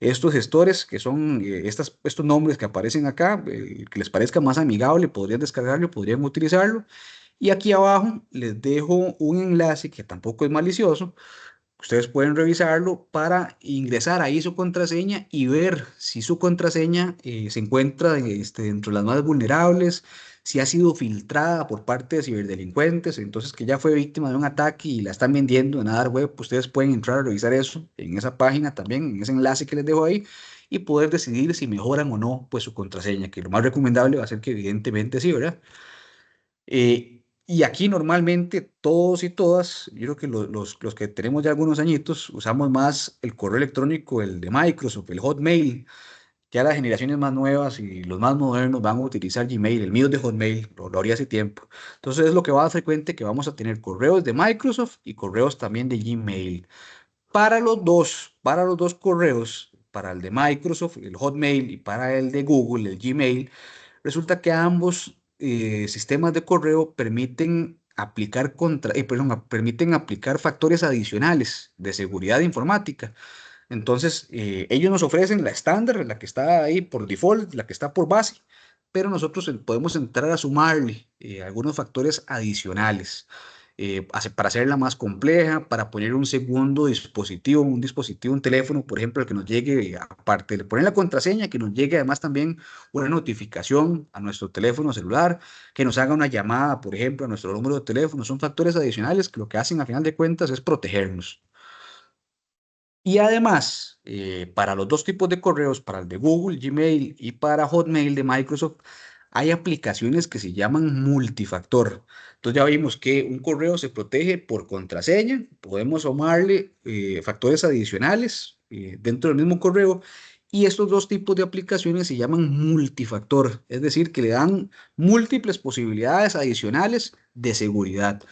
Estos gestores, que son estos nombres que aparecen acá, que les parezca más amigable, podrían descargarlo, podrían utilizarlo. Y aquí abajo les dejo un enlace que tampoco es malicioso. Ustedes pueden revisarlo para ingresar ahí su contraseña y ver si su contraseña se encuentra dentro de las más vulnerables, si ha sido filtrada por parte de ciberdelincuentes, entonces que ya fue víctima de un ataque y la están vendiendo en la dark web. Ustedes pueden entrar a revisar eso en esa página también, en ese enlace que les dejo ahí, y poder decidir si mejoran o no pues su contraseña, que lo más recomendable va a ser que evidentemente sí, ¿verdad? Y aquí normalmente todos y todas, yo creo que los que tenemos ya algunos añitos, usamos más el correo electrónico, el de Microsoft, el Hotmail. Ya las generaciones más nuevas y los más modernos van a utilizar Gmail. El mío es de Hotmail, lo haría hace tiempo. Entonces es lo que va a frecuente que vamos a tener correos de Microsoft y correos también de Gmail. Para los dos correos, para el de Microsoft, el Hotmail, y para el de Google, el Gmail, resulta que ambos sistemas de correo permiten aplicar factores adicionales de seguridad informática. Entonces, ellos nos ofrecen la estándar, la que está ahí por default, la que está por base, pero nosotros podemos entrar a sumarle algunos factores adicionales. para hacerla más compleja, para poner un segundo dispositivo, un teléfono, por ejemplo, el que nos llegue, aparte de poner la contraseña, que nos llegue además también una notificación a nuestro teléfono celular, que nos haga una llamada, por ejemplo, a nuestro número de teléfono. Son factores adicionales que lo que hacen a final de cuentas es protegernos. Y además, para los dos tipos de correos, para el de Google, Gmail y para Hotmail de Microsoft, hay aplicaciones que se llaman multifactor. Entonces ya vimos que un correo se protege por contraseña, podemos sumarle factores adicionales dentro del mismo correo y estos dos tipos de aplicaciones se llaman multifactor, es decir, que le dan múltiples posibilidades adicionales de seguridad.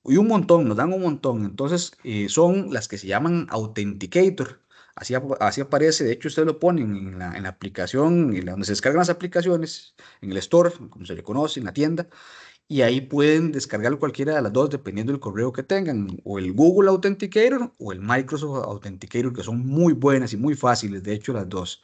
Y un montón, nos dan un montón. Entonces, son las que se llaman Authenticator. Así aparece, de hecho, ustedes lo ponen en la aplicación, donde se descargan las aplicaciones, en el store, como se le conoce, en la tienda, y ahí pueden descargar cualquiera de las dos, dependiendo del correo que tengan, o el Google Authenticator o el Microsoft Authenticator, que son muy buenas y muy fáciles, de hecho, las dos.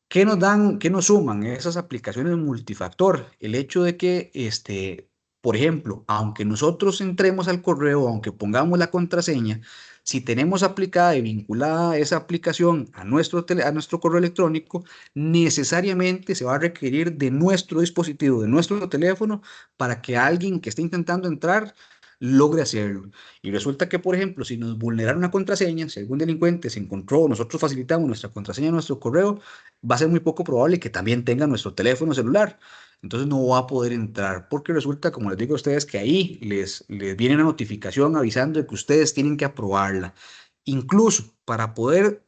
¿Qué nos dan, qué nos suman esas aplicaciones multifactor? El hecho de que, por ejemplo, aunque nosotros entremos al correo, aunque pongamos la contraseña, si tenemos aplicada y vinculada esa aplicación a nuestro correo electrónico, necesariamente se va a requerir de nuestro dispositivo, de nuestro teléfono, para que alguien que esté intentando entrar logre hacerlo. Y resulta que, por ejemplo, si nos vulneraron una contraseña, si algún delincuente se encontró, nosotros facilitamos nuestra contraseña a nuestro correo, va a ser muy poco probable que también tenga nuestro teléfono celular. Entonces no va a poder entrar porque resulta, como les digo a ustedes, que ahí les viene una notificación avisando de que ustedes tienen que aprobarla. Incluso para poder,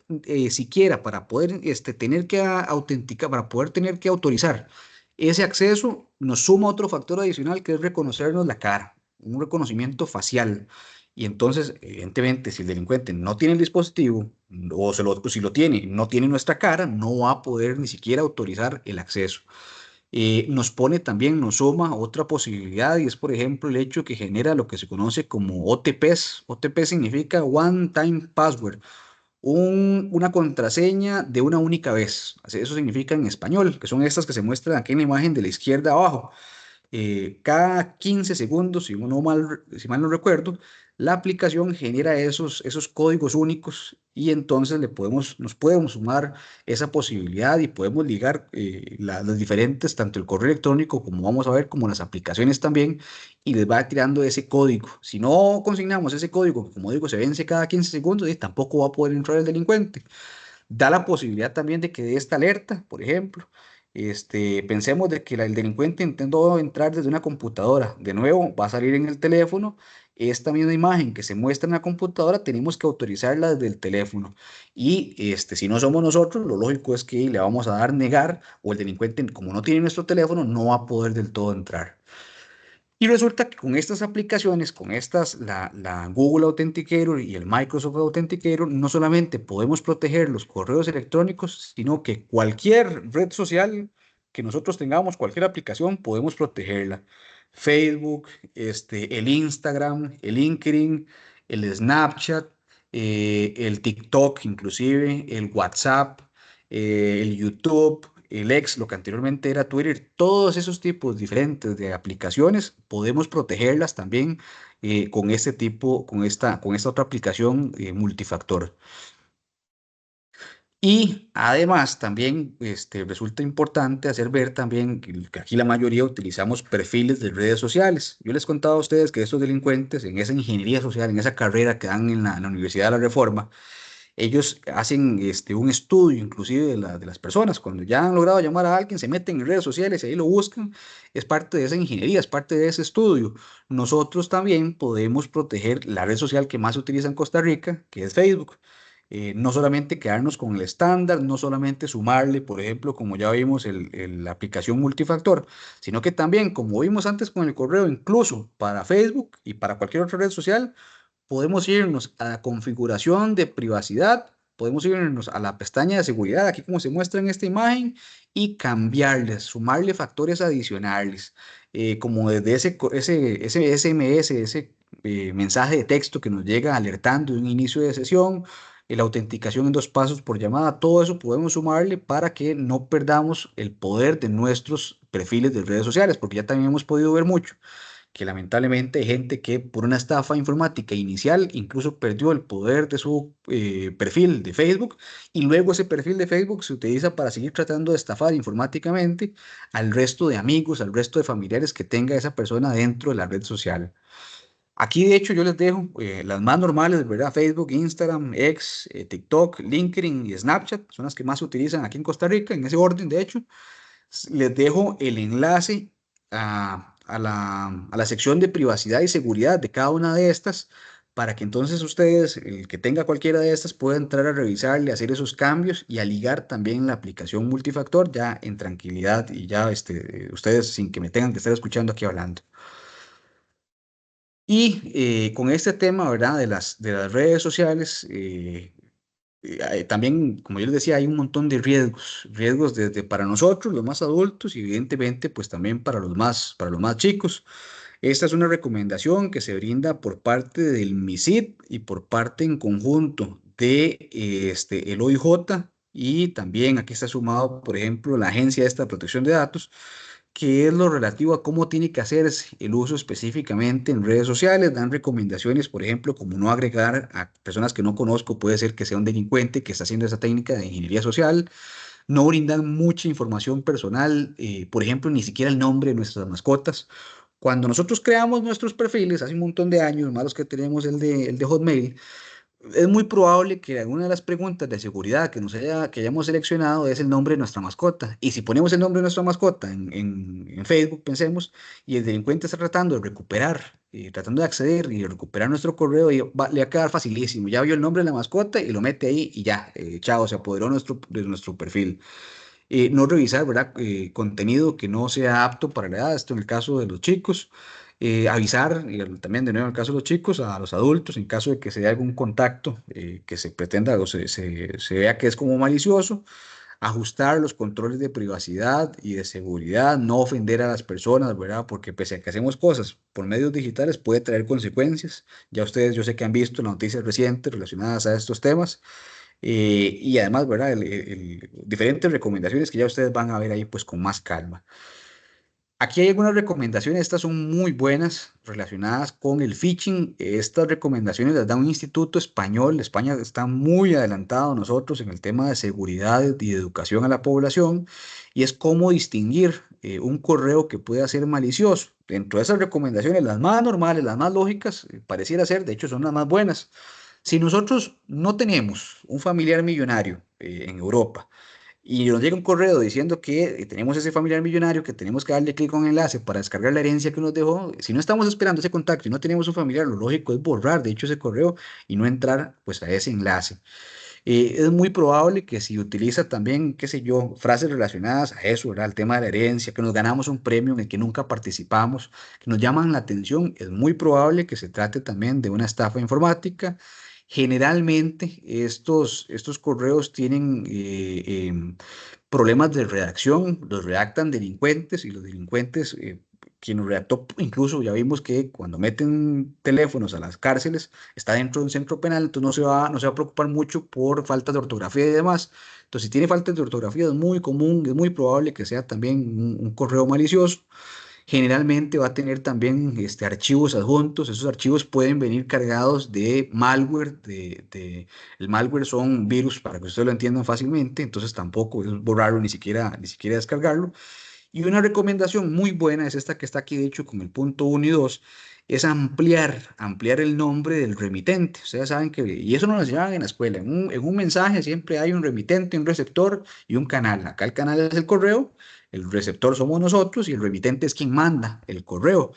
siquiera para poder tener que autenticar, para poder tener que autorizar ese acceso, nos suma otro factor adicional que es reconocernos la cara, un reconocimiento facial. Y entonces, evidentemente, si el delincuente no tiene el dispositivo o si lo tiene, no tiene nuestra cara, no va a poder ni siquiera autorizar el acceso. Nos pone también, nos suma otra posibilidad y es, por ejemplo, el hecho que genera lo que se conoce como OTPs. OTP significa One Time Password, una contraseña de una única vez. Eso significa en español, que son estas que se muestran aquí en la imagen de la izquierda abajo. Cada 15 segundos, si mal no recuerdo, la aplicación genera esos códigos únicos y entonces nos podemos sumar esa posibilidad y podemos ligar las diferentes, tanto el correo electrónico como vamos a ver, como las aplicaciones también, y les va tirando ese código. Si no consignamos ese código, que como digo, se vence cada 15 segundos, y tampoco va a poder entrar el delincuente. Da la posibilidad también de que dé esta alerta, por ejemplo. Pensemos de que el delincuente intentó entrar desde una computadora. De nuevo, va a salir en el teléfono. Esta misma imagen que se muestra en la computadora, tenemos que autorizarla desde el teléfono. Y si no somos nosotros, lo lógico es que le vamos a dar negar o el delincuente, como no tiene nuestro teléfono, no va a poder del todo entrar. Y resulta que con estas aplicaciones, la Google Authenticator y el Microsoft Authenticator, no solamente podemos proteger los correos electrónicos, sino que cualquier red social que nosotros tengamos, cualquier aplicación, podemos protegerla. Facebook, el Instagram, el LinkedIn, el Snapchat, el TikTok, inclusive, el WhatsApp, el YouTube, el X, lo que anteriormente era Twitter, todos esos tipos diferentes de aplicaciones, podemos protegerlas también con este tipo, con esta otra aplicación multifactor. Y además también resulta importante hacer ver también que aquí la mayoría utilizamos perfiles de redes sociales. Yo les contaba a ustedes que estos delincuentes en esa ingeniería social, en esa carrera que dan en la Universidad de la Reforma, ellos hacen un estudio inclusive de las personas. Cuando ya han logrado llamar a alguien, se meten en redes sociales y ahí lo buscan. Es parte de esa ingeniería, es parte de ese estudio. Nosotros también podemos proteger la red social que más se utiliza en Costa Rica, que es Facebook. No solamente quedarnos con el estándar, no solamente sumarle, por ejemplo, como ya vimos, la aplicación multifactor, sino que también, como vimos antes con el correo, incluso para Facebook y para cualquier otra red social, podemos irnos a la configuración de privacidad, podemos irnos a la pestaña de seguridad, aquí como se muestra en esta imagen, y cambiarles, sumarle factores adicionales, como desde ese SMS, ese mensaje de texto que nos llega alertando de un inicio de sesión, la autenticación en 2 pasos por llamada, todo eso podemos sumarle para que no perdamos el poder de nuestros perfiles de redes sociales, porque ya también hemos podido ver mucho que lamentablemente hay gente que por una estafa informática inicial incluso perdió el poder de su perfil de Facebook, y luego ese perfil de Facebook se utiliza para seguir tratando de estafar informáticamente al resto de amigos, al resto de familiares que tenga esa persona dentro de la red social. Aquí, de hecho, yo les dejo las más normales, ¿verdad? Facebook, Instagram, X, TikTok, LinkedIn y Snapchat, son las que más se utilizan aquí en Costa Rica, en ese orden, de hecho. Les dejo el enlace a la sección de privacidad y seguridad de cada una de estas, para que entonces ustedes, el que tenga cualquiera de estas, pueda entrar a revisarle, hacer esos cambios y a ligar también la aplicación multifactor ya en tranquilidad y ya ustedes sin que me tengan que estar escuchando aquí hablando. Y con este tema, ¿verdad? De las redes sociales, también, como yo les decía, hay un montón de riesgos desde para nosotros, los más adultos, y evidentemente, pues también para los más chicos. Esta es una recomendación que se brinda por parte del MISID y por parte en conjunto de el OIJ, y también aquí está sumado, por ejemplo, la Agencia esta de Protección de Datos, que es lo relativo a cómo tiene que hacerse el uso específicamente en redes sociales. Dan recomendaciones, por ejemplo, como no agregar a personas que no conozco, puede ser que sea un delincuente que está haciendo esa técnica de ingeniería social. No brindan mucha información personal, por ejemplo, ni siquiera el nombre de nuestras mascotas. Cuando nosotros creamos nuestros perfiles, hace un montón de años, más los que tenemos el de Hotmail, es muy probable que alguna de las preguntas de seguridad que hayamos seleccionado es el nombre de nuestra mascota. Y si ponemos el nombre de nuestra mascota en Facebook, pensemos, y el delincuente está tratando de recuperar, tratando de acceder y de recuperar nuestro correo, le va a quedar facilísimo. Ya vio el nombre de la mascota y lo mete ahí y ya, chao, se apoderó de nuestro perfil. No revisar, ¿verdad? Contenido que no sea apto para la edad, esto en el caso de los chicos. Avisar, y también de nuevo en el caso de los chicos, a los adultos, en caso de que se dé algún contacto que se pretenda o se vea que es como malicioso. Ajustar los controles de privacidad y de seguridad, no ofender a las personas, ¿verdad? Porque pese a que hacemos cosas por medios digitales, puede traer consecuencias. Ya ustedes, yo sé que han visto las noticias recientes relacionadas a estos temas. Y además, ¿verdad? Diferentes recomendaciones que ya ustedes van a ver ahí pues con más calma. Aquí hay algunas recomendaciones, estas son muy buenas, relacionadas con el phishing. Estas recomendaciones las da un instituto español. España está muy adelantado a nosotros en el tema de seguridad y de educación a la población, y es cómo distinguir un correo que pueda ser malicioso. Dentro de esas recomendaciones, las más normales, las más lógicas, pareciera ser, de hecho son las más buenas. Si nosotros no tenemos un familiar millonario en Europa, y nos llega un correo diciendo que tenemos ese familiar millonario, que tenemos que darle clic con el enlace para descargar la herencia que nos dejó, si no estamos esperando ese contacto y no tenemos un familiar, lo lógico es borrar, de hecho, ese correo y no entrar pues a ese enlace. Es muy probable que si utiliza también, qué sé yo, frases relacionadas a eso, ¿verdad? El tema de la herencia, que nos ganamos un premio en el que nunca participamos, que nos llaman la atención, es muy probable que se trate también de una estafa informática. Generalmente estos correos tienen problemas de redacción, los redactan delincuentes, y los delincuentes, quien los redactó, incluso ya vimos que cuando meten teléfonos a las cárceles, está dentro de un centro penal, entonces no se va a preocupar mucho por faltas de ortografía y demás. Entonces, si tiene faltas de ortografía, es muy común, es muy probable que sea también un correo malicioso. Generalmente va a tener también archivos adjuntos. Esos archivos pueden venir cargados de malware. El malware son virus, para que ustedes lo entiendan fácilmente, entonces tampoco es borrarlo ni siquiera descargarlo. Y una recomendación muy buena es esta que está aquí, de hecho, con el punto 1 y 2, es ampliar el nombre del remitente. Ustedes saben que, y eso nos lo enseñaban en la escuela, en un mensaje siempre hay un remitente, un receptor y un canal. Acá el canal es el correo, el receptor somos nosotros y el remitente es quien manda el correo.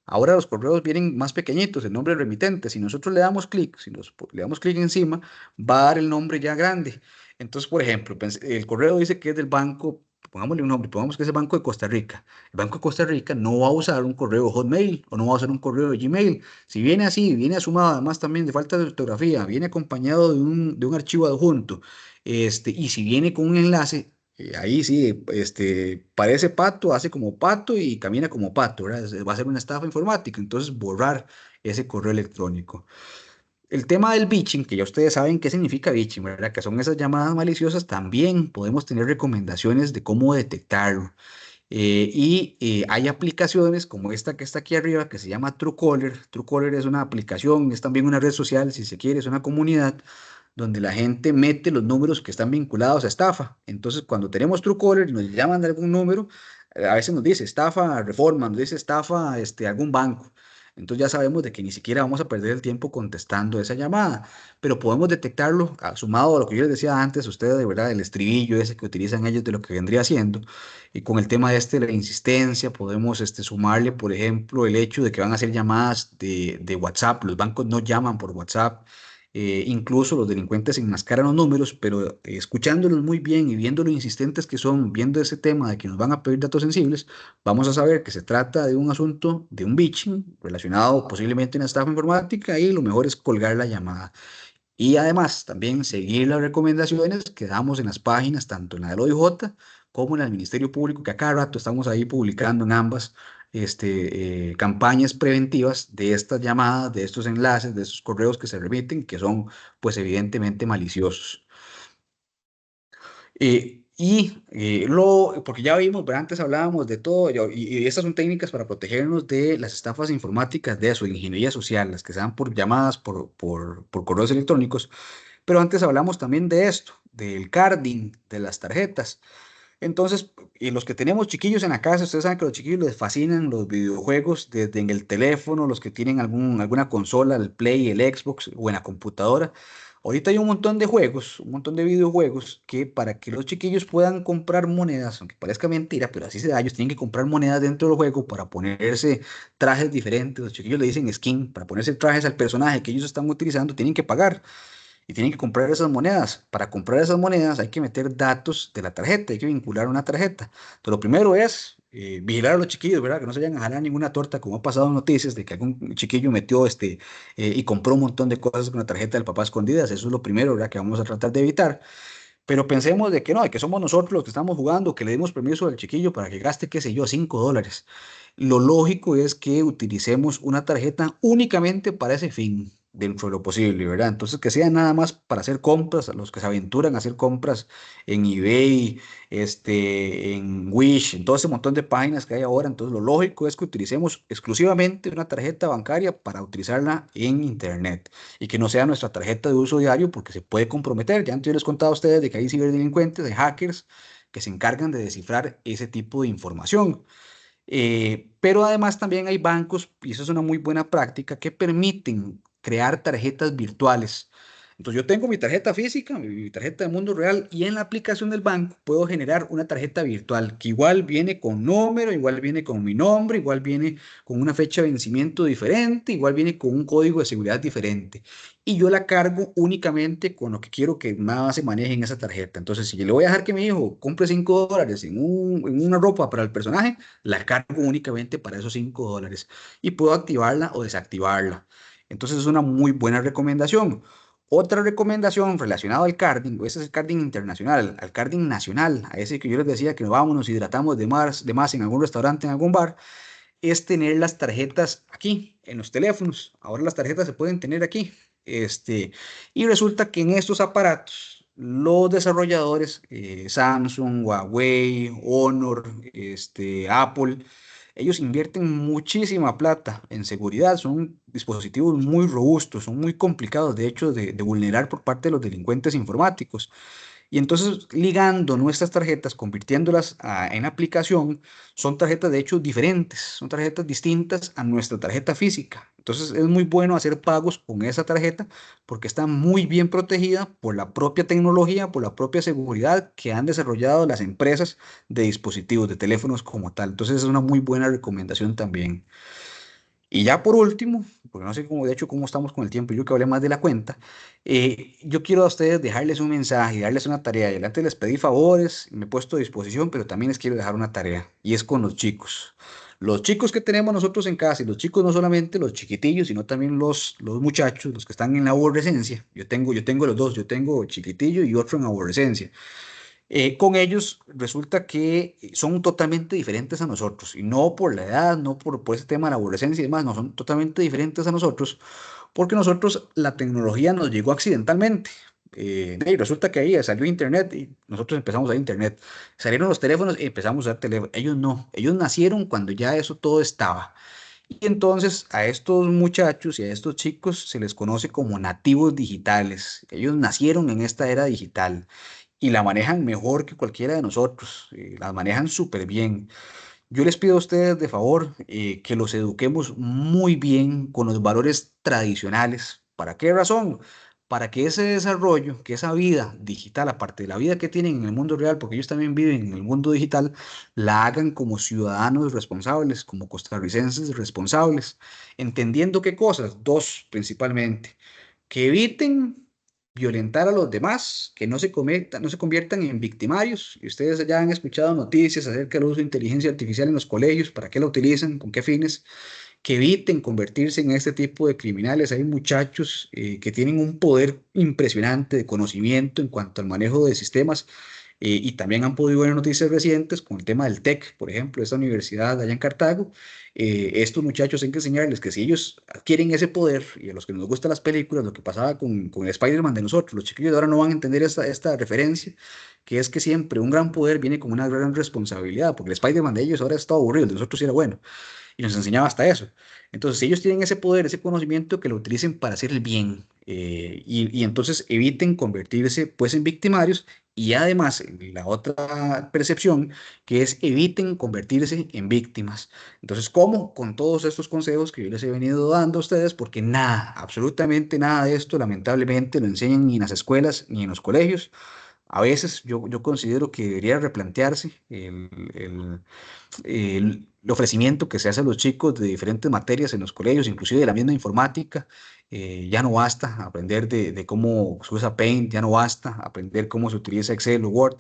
Ahora los correos vienen más pequeñitos, el nombre del remitente. Si nosotros le damos clic encima, va a dar el nombre ya grande. Entonces, por ejemplo, el correo dice que es del banco, pongámosle un nombre, pongamos que es el Banco de Costa Rica. El Banco de Costa Rica no va a usar un correo Hotmail o no va a usar un correo de Gmail. Si viene así, viene sumado además también de falta de ortografía, viene acompañado de un archivo adjunto, y si viene con un enlace, ahí sí, parece pato, hace como pato y camina como pato, ¿verdad? Va a ser una estafa informática, entonces borrar ese correo electrónico. El tema del phishing, que ya ustedes saben qué significa phishing, ¿verdad? Que son esas llamadas maliciosas, también podemos tener recomendaciones de cómo detectarlo. Hay aplicaciones como esta que está aquí arriba que se llama Truecaller. Truecaller es una aplicación, es también una red social, si se quiere, es una comunidad donde la gente mete los números que están vinculados a estafa. Entonces, cuando tenemos Truecaller y nos llaman de algún número, a veces nos dice estafa Reforma, nos dice estafa algún banco. Entonces ya sabemos de que ni siquiera vamos a perder el tiempo contestando esa llamada, pero podemos detectarlo, sumado a lo que yo les decía antes, ustedes de verdad, el estribillo ese que utilizan ellos de lo que vendría siendo, y con el tema de la insistencia, podemos sumarle, por ejemplo, el hecho de que van a hacer llamadas de WhatsApp, los bancos no llaman por WhatsApp, incluso los delincuentes enmascaran los números, pero escuchándolos muy bien y viendo lo insistentes que son, viendo ese tema de que nos van a pedir datos sensibles, vamos a saber que se trata de un asunto de un phishing relacionado posiblemente a una estafa informática y lo mejor es colgar la llamada. Y además también seguir las recomendaciones que damos en las páginas, tanto en la del OIJ como en el Ministerio Público, que a cada rato estamos ahí publicando en ambas campañas preventivas de estas llamadas, de estos enlaces, de estos correos que se remiten, que son pues evidentemente maliciosos. Porque ya vimos, ¿verdad? Antes hablábamos de todo, y estas son técnicas para protegernos de las estafas informáticas, de eso, de ingeniería social, las que se dan por llamadas, por correos electrónicos, pero antes hablamos también de esto, del carding, de las tarjetas. Entonces, y los que tenemos chiquillos en la casa, ustedes saben que a los chiquillos les fascinan los videojuegos desde en el teléfono, los que tienen alguna consola, el Play, el Xbox o en la computadora. Ahorita hay un montón de juegos, un montón de videojuegos que para que los chiquillos puedan comprar monedas, aunque parezca mentira, pero así se da, ellos tienen que comprar monedas dentro del juego para ponerse trajes diferentes. Los chiquillos le dicen skin, para ponerse trajes al personaje que ellos están utilizando, tienen que pagar y tienen que comprar esas monedas. Para comprar esas monedas hay que meter datos de la tarjeta, hay que vincular una tarjeta. Entonces, lo primero es vigilar a los chiquillos, ¿verdad? Que no se vayan a jalar ninguna torta, como ha pasado en noticias de que algún chiquillo metió y compró un montón de cosas con la tarjeta del papá escondidas. Eso es lo primero, ¿verdad? Que vamos a tratar de evitar. Pero pensemos de que no, de que somos nosotros los que estamos jugando, que le dimos permiso al chiquillo para que gaste, qué sé yo, $5. Lo lógico es que utilicemos una tarjeta únicamente para ese fin, dentro de lo posible, ¿verdad? Entonces, que sea nada más para hacer compras, a los que se aventuran a hacer compras en eBay, en Wish, en todo ese montón de páginas que hay ahora. Entonces, lo lógico es que utilicemos exclusivamente una tarjeta bancaria para utilizarla en Internet y que no sea nuestra tarjeta de uso diario porque se puede comprometer. Ya antes yo les contaba a ustedes de que hay ciberdelincuentes, hay hackers que se encargan de descifrar ese tipo de información. Pero además también hay bancos, y eso es una muy buena práctica, que permiten crear tarjetas virtuales. Entonces yo tengo mi tarjeta física, mi tarjeta de mundo real, y en la aplicación del banco puedo generar una tarjeta virtual que igual viene con número, igual viene con mi nombre, igual viene con una fecha de vencimiento diferente, igual viene con un código de seguridad diferente. Y yo la cargo únicamente con lo que quiero que nada se maneje en esa tarjeta. Entonces, si yo le voy a dejar que mi hijo compre $5 en una ropa para el personaje, la cargo únicamente para esos $5 y puedo activarla o desactivarla. Entonces es una muy buena recomendación. Otra recomendación relacionada al carding, ese es el carding internacional, al carding nacional, a ese que yo les decía que nos hidratamos de más en algún restaurante, en algún bar, es tener las tarjetas aquí, en los teléfonos. Ahora las tarjetas se pueden tener aquí. Y resulta que en estos aparatos, los desarrolladores, Samsung, Huawei, Honor, Apple, ellos invierten muchísima plata en seguridad. Son dispositivos muy robustos, son muy complicados, de hecho, de vulnerar por parte de los delincuentes informáticos. Y entonces, ligando nuestras tarjetas, convirtiéndolas en aplicación, son tarjetas de hecho diferentes, son tarjetas distintas a nuestra tarjeta física. Entonces, es muy bueno hacer pagos con esa tarjeta porque está muy bien protegida por la propia tecnología, por la propia seguridad que han desarrollado las empresas de dispositivos, de teléfonos como tal. Entonces, es una muy buena recomendación también. Y ya por último, porque no sé cómo, de hecho, cómo estamos con el tiempo, yo que hablé más de la cuenta, yo quiero a ustedes dejarles un mensaje, darles una tarea. Y antes les pedí favores, me he puesto a disposición, pero también les quiero dejar una tarea, y es con los chicos. Los chicos que tenemos nosotros en casa, y los chicos no solamente los chiquitillos, sino también los muchachos, los que están en la adolescencia. Yo tengo los dos, yo tengo chiquitillo y otro en adolescencia. Con ellos resulta que son totalmente diferentes a nosotros, y no por la edad, no por ese tema de la adolescencia y demás, no son totalmente diferentes a nosotros, porque nosotros la tecnología nos llegó accidentalmente. Y resulta que ahí salió internet y nosotros empezamos a usar internet. Salieron los teléfonos y empezamos a usar teléfonos. Ellos no, ellos nacieron cuando ya eso todo estaba. Y entonces a estos muchachos y a estos chicos se les conoce como nativos digitales. Ellos nacieron en esta era digital y la manejan mejor que cualquiera de nosotros. La manejan súper bien. Yo les pido a ustedes de favor que los eduquemos muy bien con los valores tradicionales. ¿Para qué razón? Para que ese desarrollo, que esa vida digital, aparte de la vida que tienen en el mundo real, porque ellos también viven en el mundo digital, la hagan como ciudadanos responsables, como costarricenses responsables, entendiendo qué cosas, dos principalmente, que eviten violentar a los demás, que no se conviertan en victimarios. Y ustedes ya han escuchado noticias acerca del uso de inteligencia artificial en los colegios, para qué la utilizan, con qué fines, que eviten convertirse en este tipo de criminales. Hay muchachos que tienen un poder impresionante de conocimiento en cuanto al manejo de sistemas y también han podido ver noticias recientes con el tema del TEC, por ejemplo, esta universidad allá en Cartago. Estos muchachos hay que enseñarles que si ellos adquieren ese poder, y a los que nos gustan las películas, lo que pasaba con el Spider-Man de nosotros, los chiquillos de ahora no van a entender esta referencia, que es que siempre un gran poder viene con una gran responsabilidad, porque el Spider-Man de ellos ahora está aburrido, el de nosotros sí era bueno y nos enseñaba hasta eso. Entonces, si ellos tienen ese poder, ese conocimiento, que lo utilicen para hacer el bien y entonces eviten convertirse pues en victimarios y además la otra percepción que es eviten convertirse en víctimas. Entonces, ¿cómo? Con todos estos consejos que yo les he venido dando a ustedes, porque nada, absolutamente nada de esto, lamentablemente, lo enseñan ni en las escuelas ni en los colegios. A veces yo considero que debería replantearse el ofrecimiento que se hace a los chicos de diferentes materias en los colegios, inclusive de la misma informática. Ya no basta aprender de cómo se usa Paint, ya no basta aprender cómo se utiliza Excel o Word,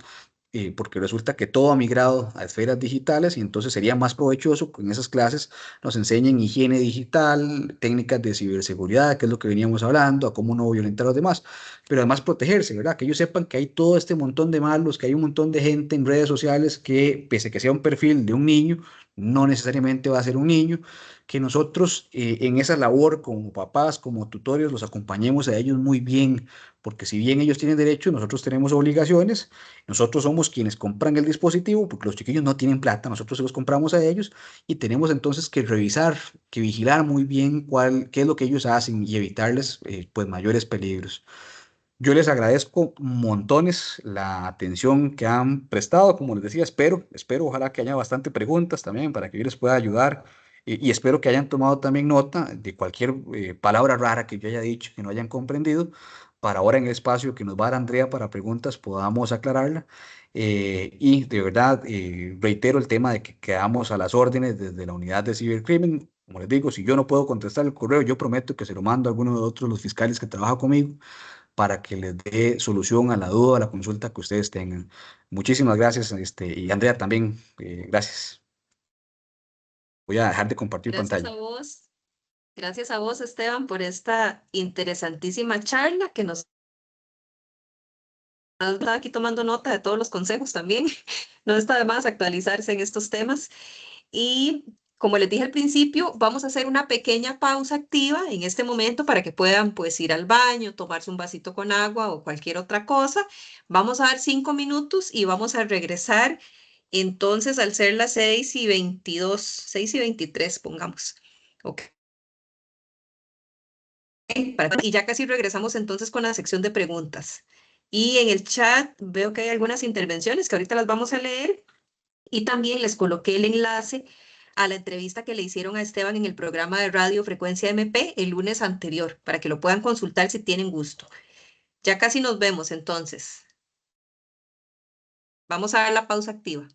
porque resulta que todo ha migrado a esferas digitales y entonces sería más provechoso que en esas clases nos enseñen higiene digital, técnicas de ciberseguridad, que es lo que veníamos hablando, a cómo no violentar a los demás, pero además protegerse, ¿verdad? Que ellos sepan que hay todo este montón de malos, que hay un montón de gente en redes sociales que, pese a que sea un perfil de un niño, no necesariamente va a ser un niño, que nosotros en esa labor como papás, como tutores, los acompañemos a ellos muy bien, porque si bien ellos tienen derechos, nosotros tenemos obligaciones, nosotros somos quienes compran el dispositivo, porque los chiquillos no tienen plata, nosotros se los compramos a ellos y tenemos entonces que revisar, que vigilar muy bien qué es lo que ellos hacen y evitarles pues mayores peligros. Yo les agradezco montones la atención que han prestado, como les decía, espero, ojalá que haya bastante preguntas también para que yo les pueda ayudar y espero que hayan tomado también nota de cualquier palabra rara que yo haya dicho, que no hayan comprendido, para ahora en el espacio que nos va a dar Andrea para preguntas podamos aclararla. Y de verdad, reitero el tema de que quedamos a las órdenes desde la unidad de cibercrimen. Como les digo, si yo no puedo contestar el correo, yo prometo que se lo mando a alguno de otros los fiscales que trabajan conmigo para que les dé solución a la duda, a la consulta que ustedes tengan. Muchísimas gracias, y Andrea también, gracias. Voy a dejar de compartir Gracias pantalla. a vos. Gracias a vos, Esteban, por esta interesantísima charla que nos has dado aquí tomando nota de todos los consejos también. No está de más actualizarse en estos temas. Y como les dije al principio, vamos a hacer una pequeña pausa activa en este momento para que puedan pues ir al baño, tomarse un vasito con agua o cualquier otra cosa. Vamos a dar 5 minutos y vamos a regresar entonces al ser las 6:22, 6:23, pongamos. Ok. Y ya casi regresamos entonces con la sección de preguntas. Y en el chat veo que hay algunas intervenciones que ahorita las vamos a leer y también les coloqué el enlace a la entrevista que le hicieron a Esteban en el programa de Radio Frecuencia MP el lunes anterior, para que lo puedan consultar si tienen gusto. Ya casi nos vemos entonces. Vamos a dar la pausa activa.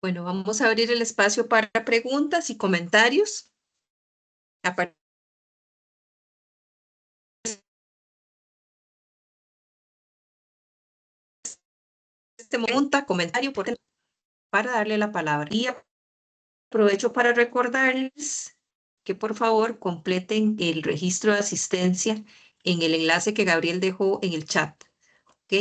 Bueno, vamos a abrir el espacio para preguntas y comentarios. A partir de este pregunta, comentario, para darle la palabra. Y aprovecho para recordarles que por favor completen el registro de asistencia en el enlace que Gabriel dejó en el chat. ¿Ok?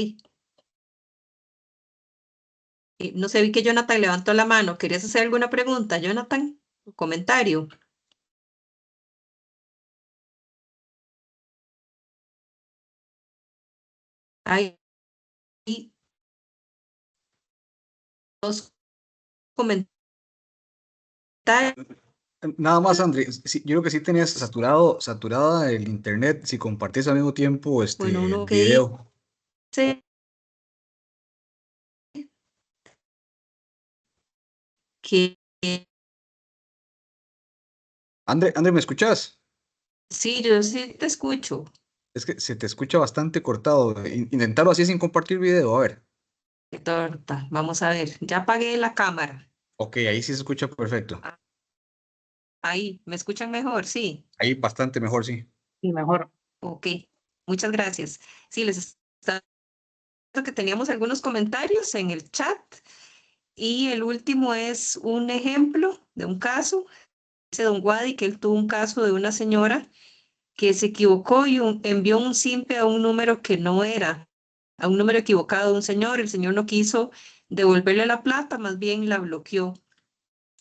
No sé, vi que Jonathan levantó la mano. ¿Querías hacer alguna pregunta, Jonathan? ¿Un comentario? Hay dos comentarios. Nada más, André, sí, yo creo que sí tenías saturada el internet si compartís al mismo tiempo Bueno, el uno que video. dice que André, ¿me escuchás? sí, yo sí te escucho. Es que se te escucha bastante cortado. Intentarlo así sin compartir video, a ver. Qué torta. Vamos a ver. Ya apagué la cámara. Ok, ahí sí se escucha perfecto. Ah, ahí, ¿me escuchan mejor? Sí. Ahí bastante mejor, sí. Y mejor. Ok. Muchas gracias. Sí, les estaba diciendo que teníamos algunos comentarios en el chat y el último es un ejemplo de un caso. Dice don Wadi que él tuvo un caso de una señora que se equivocó y envió un simpe a un número que no era, a un número equivocado de un señor. El señor no quiso devolverle la plata, más bien la bloqueó.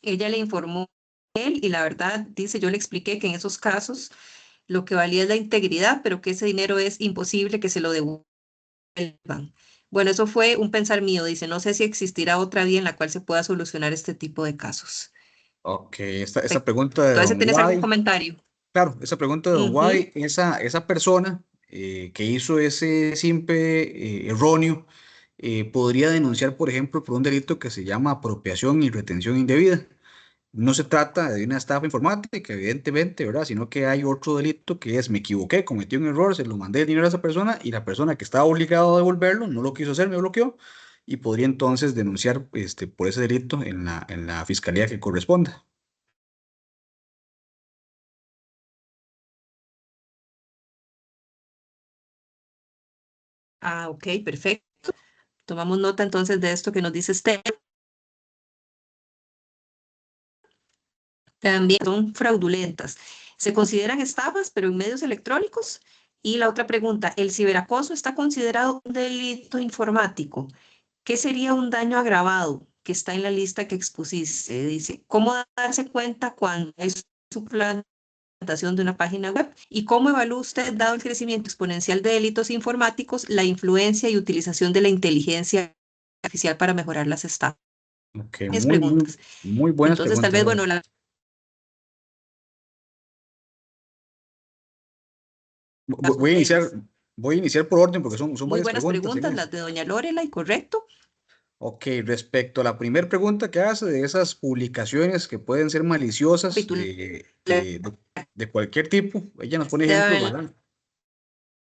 Ella le informó a él y la verdad, dice, yo le expliqué que en esos casos lo que valía es la integridad, pero que ese dinero es imposible que se lo devuelvan. Bueno, eso fue un pensar mío. Dice, no sé si existirá otra vía en la cual se pueda solucionar este tipo de casos. Ok, esta pregunta de Entonces, Don ¿tienes algún Guay. comentario? Claro, esa pregunta de Don Ujú. Guay, esa persona que hizo ese simple erróneo, podría denunciar, por ejemplo, por un delito que se llama apropiación y retención indebida. No se trata de una estafa informática, evidentemente, ¿verdad? Sino que hay otro delito que es, me equivoqué, cometí un error, se lo mandé el dinero a esa persona y la persona que estaba obligada a devolverlo no lo quiso hacer, me bloqueó y podría entonces denunciar por ese delito en la fiscalía que corresponda. Ah, ok, perfecto. Tomamos nota entonces de esto que nos dice Esther. También son fraudulentas. Se consideran estafas, pero en medios electrónicos. Y la otra pregunta, ¿el ciberacoso está considerado un delito informático? ¿Qué sería un daño agravado que está en la lista que expusiste? Dice, ¿cómo darse cuenta cuando es suplantación de una página web? ¿Y cómo evalúa usted, dado el crecimiento exponencial de delitos informáticos, la influencia y utilización de la inteligencia artificial para mejorar las estafas? Ok, Es muy, muy, preguntas. muy buenas Entonces, tal preguntas. vez, bueno, las Voy a iniciar, ustedes. voy a iniciar por orden porque son Muy varias buenas preguntas en preguntas, eso. las de doña Lorela, y correcto. Ok, respecto a la primera pregunta que hace de esas publicaciones que pueden ser maliciosas Capitular de cualquier tipo, ella nos pone ejemplos, Esteban,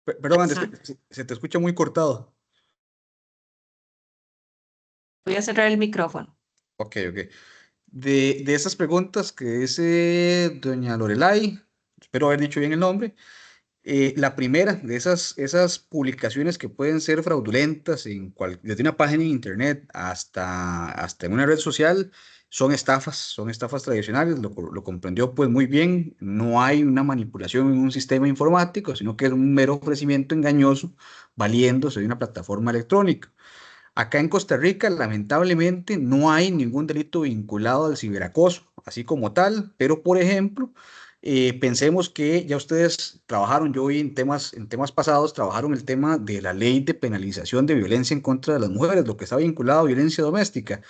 ¿verdad? Perdón, Andrés, que se te escucha muy cortado. voy a cerrar el micrófono. Ok, ok. De esas preguntas que dice doña Lorelai, espero haber dicho bien el nombre. La primera de esas publicaciones que pueden ser fraudulentas desde una página de internet hasta en una red social son estafas tradicionales, lo comprendió pues muy bien, no hay una manipulación en un sistema informático, sino que es un mero ofrecimiento engañoso valiéndose de una plataforma electrónica. Acá en Costa Rica, lamentablemente, no hay ningún delito vinculado al ciberacoso, así como tal, pero por ejemplo, pensemos que ya ustedes trabajaron, yo vi en temas pasados, trabajaron el tema de la ley de penalización de violencia en contra de las mujeres, lo que está vinculado a violencia doméstica.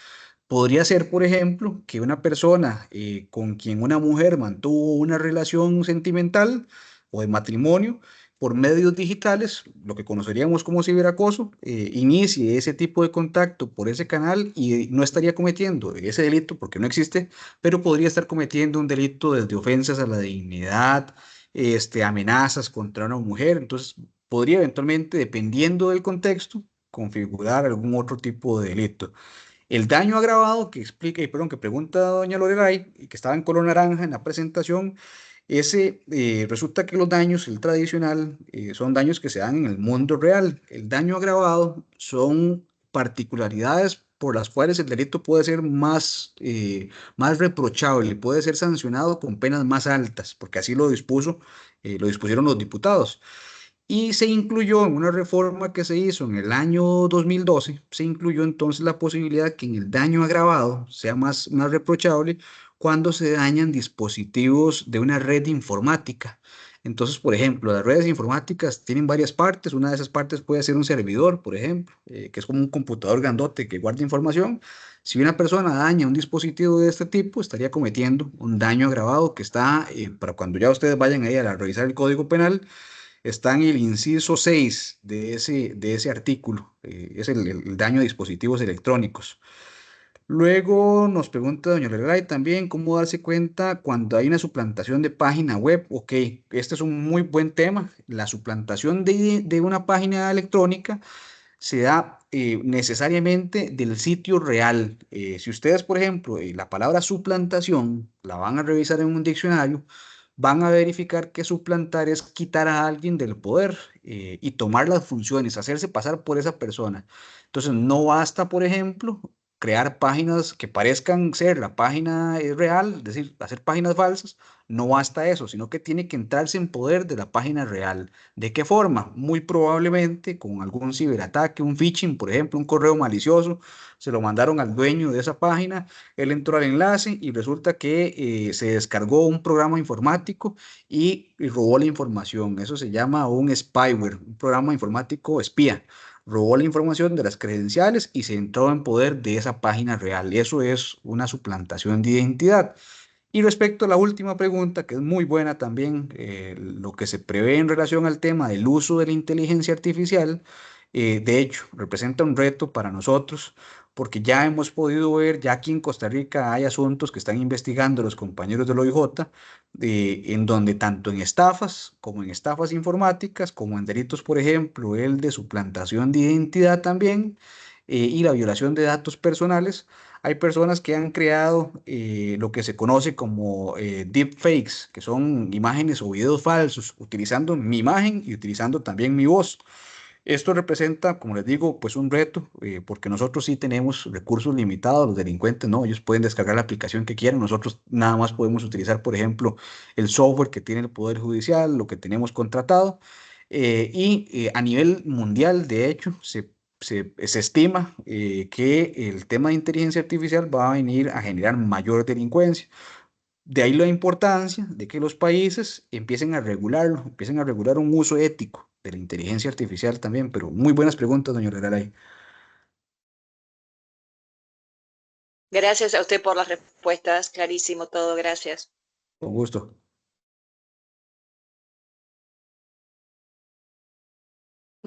Podría ser, por ejemplo, que una persona con quien una mujer mantuvo una relación sentimental o de matrimonio por medios digitales, lo que conoceríamos como ciberacoso, inicie ese tipo de contacto por ese canal y no estaría cometiendo ese delito porque no existe, pero podría estar cometiendo un delito desde ofensas a la dignidad, amenazas contra una mujer. Entonces, podría eventualmente, dependiendo del contexto, configurar algún otro tipo de delito. El daño agravado que explica, perdón, que pregunta doña Lorelai, y que estaba en color naranja en la presentación, ese resulta que los daños, el tradicional, son daños que se dan en el mundo real. El daño agravado son particularidades por las cuales el delito puede ser más reprochable, puede ser sancionado con penas más altas, porque así lo dispusieron los diputados. Y se incluyó en una reforma que se hizo en el año 2012, se incluyó entonces la posibilidad que en el daño agravado sea más reprochable cuando se dañan dispositivos de una red informática. Entonces, por ejemplo, las redes informáticas tienen varias partes. Una de esas partes puede ser un servidor, por ejemplo, que es como un computador grandote que guarda información. Si una persona daña un dispositivo de este tipo, estaría cometiendo un daño agravado que está, para cuando ya ustedes vayan ahí a revisar el Código Penal, está en el inciso 6 de ese artículo, es el daño a dispositivos electrónicos. Luego nos pregunta doña Lorelai también cómo darse cuenta cuando hay una suplantación de página web. Ok, este es un muy buen tema. La suplantación de una página electrónica se da necesariamente del sitio real. Si ustedes, por ejemplo, la palabra suplantación la van a revisar en un diccionario, van a verificar que suplantar es quitar a alguien del poder y tomar las funciones, hacerse pasar por esa persona. Entonces, no basta, por ejemplo, crear páginas que parezcan ser la página real, es decir, hacer páginas falsas. No basta eso, sino que tiene que entrarse en poder de la página real. ¿De qué forma? Muy probablemente con algún ciberataque, un phishing, por ejemplo, un correo malicioso, se lo mandaron al dueño de esa página, él entró al enlace y resulta que se descargó un programa informático y robó la información. Eso se llama un spyware, un programa informático espía. Robó la información de las credenciales y se entró en poder de esa página real. Eso es una suplantación de identidad. Y respecto a la última pregunta, que es muy buena también, lo que se prevé en relación al tema del uso de la inteligencia artificial, de hecho, representa un reto para nosotros, porque ya hemos podido ver, ya aquí en Costa Rica hay asuntos que están investigando los compañeros del OIJ, en donde tanto en estafas, como en estafas informáticas, como en delitos, por ejemplo, el de suplantación de identidad también, y la violación de datos personales, hay personas que han creado lo que se conoce como deepfakes, que son imágenes o videos falsos, utilizando mi imagen y utilizando también mi voz. Esto representa, como les digo, pues un reto, porque nosotros sí tenemos recursos limitados, los delincuentes no, ellos pueden descargar la aplicación que quieran, nosotros nada más podemos utilizar, por ejemplo, el software que tiene el Poder Judicial, lo que tenemos contratado, a nivel mundial, de hecho, se estima que el tema de inteligencia artificial va a venir a generar mayor delincuencia. De ahí la importancia de que los países empiecen a regularlo, empiecen a regular un uso ético de la inteligencia artificial también, pero muy buenas preguntas, doña Lorelai. Gracias a usted por las respuestas, clarísimo todo, gracias. Con gusto.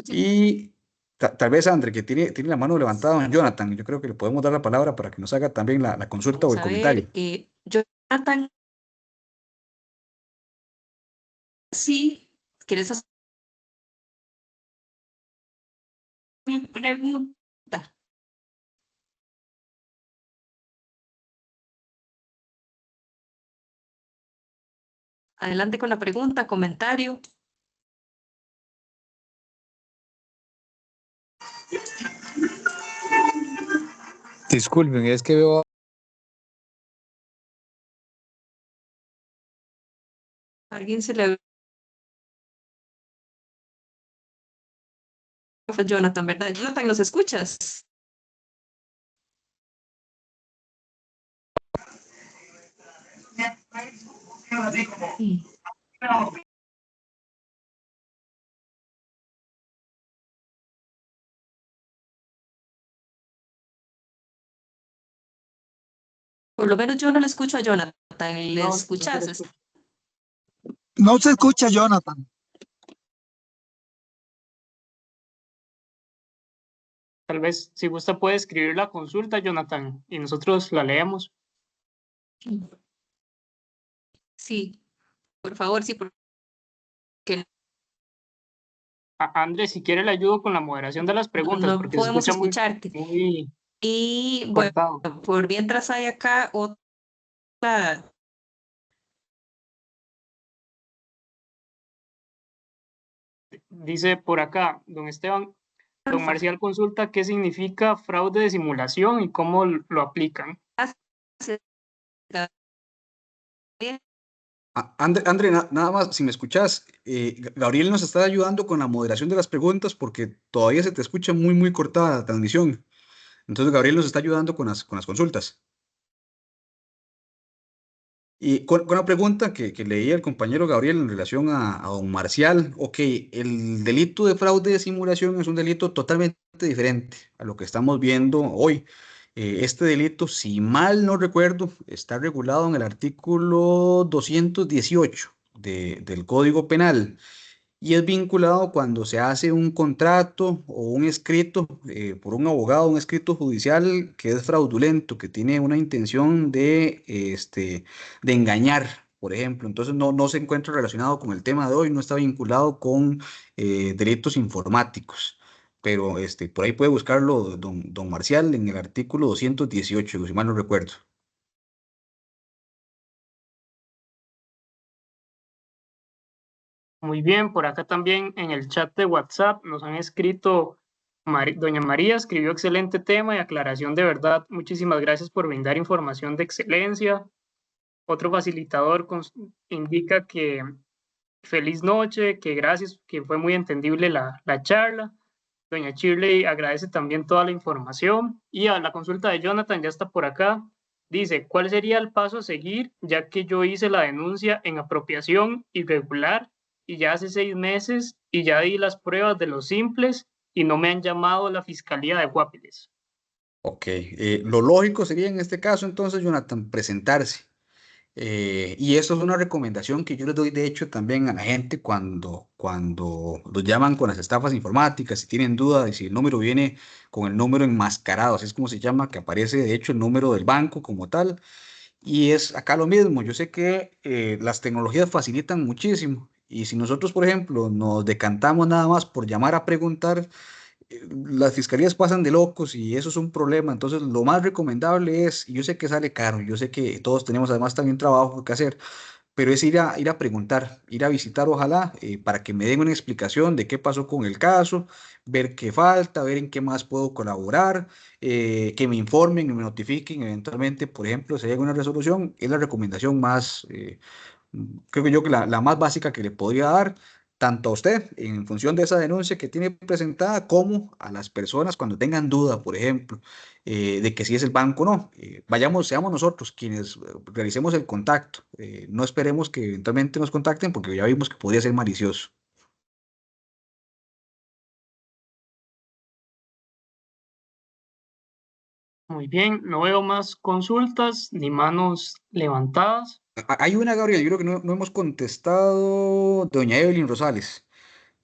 Y tal vez, André, que tiene la mano levantada, don Jonathan, yo creo que le podemos dar la palabra para que nos haga también la consulta o Vamos el a comentario. ver, Jonathan, sí, ¿quieres hacer mi pregunta? Adelante con la pregunta, comentario. Disculpen, es que veo. ¿Alguien se le... Jonathan, ¿verdad? Jonathan, ¿nos escuchas? Sí. Por lo menos yo no le escucho a Jonathan. ¿Le No, no se le escuchas? escucha. No se escucha, Jonathan. Tal vez, si gusta, puede escribir la consulta, Jonathan, y nosotros la leemos. Sí, por favor, sí, porque Andrés, si quiere, le ayudo con la moderación de las preguntas, no porque se podemos escucha muy, escucharte. muy, Y bueno, Cortado. por mientras hay acá otra. Dice por acá, don Esteban, don Marcial consulta qué significa fraude de simulación y cómo lo aplican. André, nada más, si me escuchas, Gabriel nos está ayudando con la moderación de las preguntas porque todavía se te escucha muy cortada la transmisión. Entonces, Gabriel nos está ayudando con las consultas. Y con la pregunta que leía el compañero Gabriel en relación a don Marcial, ok, el delito de fraude de simulación es un delito totalmente diferente a lo que estamos viendo hoy. Este delito, si mal no recuerdo, está regulado en el artículo 218 del Código Penal y es vinculado cuando se hace un contrato o un escrito por un abogado, un escrito judicial que es fraudulento, que tiene una intención de engañar, por ejemplo. Entonces no se encuentra relacionado con el tema de hoy, no está vinculado con delitos informáticos. Pero por ahí puede buscarlo don Marcial en el artículo 218, si mal no recuerdo. Muy bien, por acá también en el chat de WhatsApp nos han escrito, doña María escribió excelente tema y aclaración de verdad. Muchísimas gracias por brindar información de excelencia. Otro facilitador indica que feliz noche, que gracias, que fue muy entendible la charla. Doña Shirley agradece también toda la información y a la consulta de Jonathan ya está por acá. Dice, ¿cuál sería el paso a seguir ya que yo hice la denuncia en apropiación irregular y ya hace 6 meses y ya di las pruebas de los simples y no me han llamado a la Fiscalía de Guapiles? Ok, lo lógico sería en este caso entonces, Jonathan, presentarse. Y eso es una recomendación que yo les doy, de hecho, también a la gente cuando los llaman con las estafas informáticas, si tienen duda de si el número viene con el número enmascarado, así es como se llama, que aparece, de hecho, el número del banco como tal. Y es acá lo mismo. Yo sé que las tecnologías facilitan muchísimo. Y si nosotros, por ejemplo, nos decantamos nada más por llamar a preguntar, las fiscalías pasan de locos y eso es un problema. Entonces, lo más recomendable es, y yo sé que sale caro, yo sé que todos tenemos además también trabajo que hacer, pero es ir a preguntar, ir a visitar, ojalá, para que me den una explicación de qué pasó con el caso, ver qué falta, ver en qué más puedo colaborar, que me informen y me notifiquen eventualmente, por ejemplo, si hay alguna resolución, es la recomendación más, creo que yo que la más básica que le podría dar, tanto a usted en función de esa denuncia que tiene presentada, como a las personas cuando tengan duda, por ejemplo, de que si es el banco o no. Seamos nosotros quienes realicemos el contacto. No esperemos que eventualmente nos contacten porque ya vimos que podría ser malicioso. Muy bien, no veo más consultas ni manos levantadas. Hay una, Gabriel, yo creo que no hemos contestado, doña Evelyn Rosales,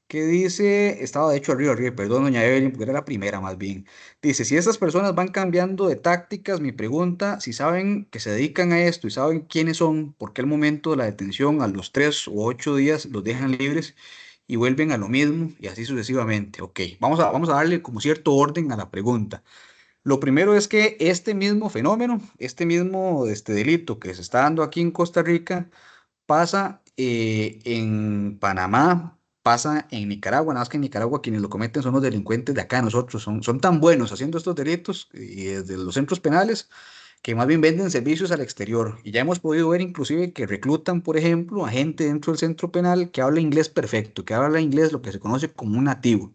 que dice, estaba de hecho arriba, perdón, doña Evelyn, porque era la primera más bien. Dice, si estas personas van cambiando de tácticas, mi pregunta, si saben que se dedican a esto y saben quiénes son, por qué al momento de la detención, a los 3 u 8 días, los dejan libres y vuelven a lo mismo y así sucesivamente. Ok, vamos a darle como cierto orden a la pregunta. Lo primero es que este mismo fenómeno, este mismo delito que se está dando aquí en Costa Rica, pasa en Panamá, pasa en Nicaragua, nada más que en Nicaragua quienes lo cometen son los delincuentes de acá, nosotros, son tan buenos haciendo estos delitos y desde los centros penales que más bien venden servicios al exterior. Y ya hemos podido ver inclusive que reclutan, por ejemplo, a gente dentro del centro penal que habla inglés perfecto, que habla inglés lo que se conoce como un nativo.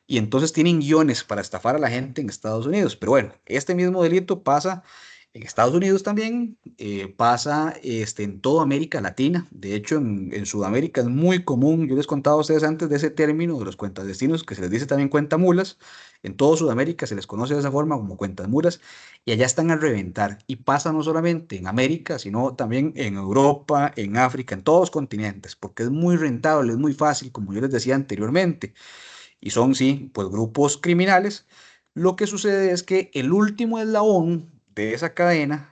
Y entonces tienen guiones para estafar a la gente en Estados Unidos. Pero bueno, este mismo delito pasa en Estados Unidos también, pasa en toda América Latina. De hecho, en Sudamérica es muy común. Yo les contaba a ustedes antes de ese término de los cuentadestinos, que se les dice también cuentamulas. En toda Sudamérica se les conoce de esa forma como cuentamulas y allá están a reventar. Y pasa no solamente en América, sino también en Europa, en África, en todos los continentes, porque es muy rentable, es muy fácil, como yo les decía anteriormente. Y son, sí, pues grupos criminales. Lo que sucede es que el último eslabón de esa cadena,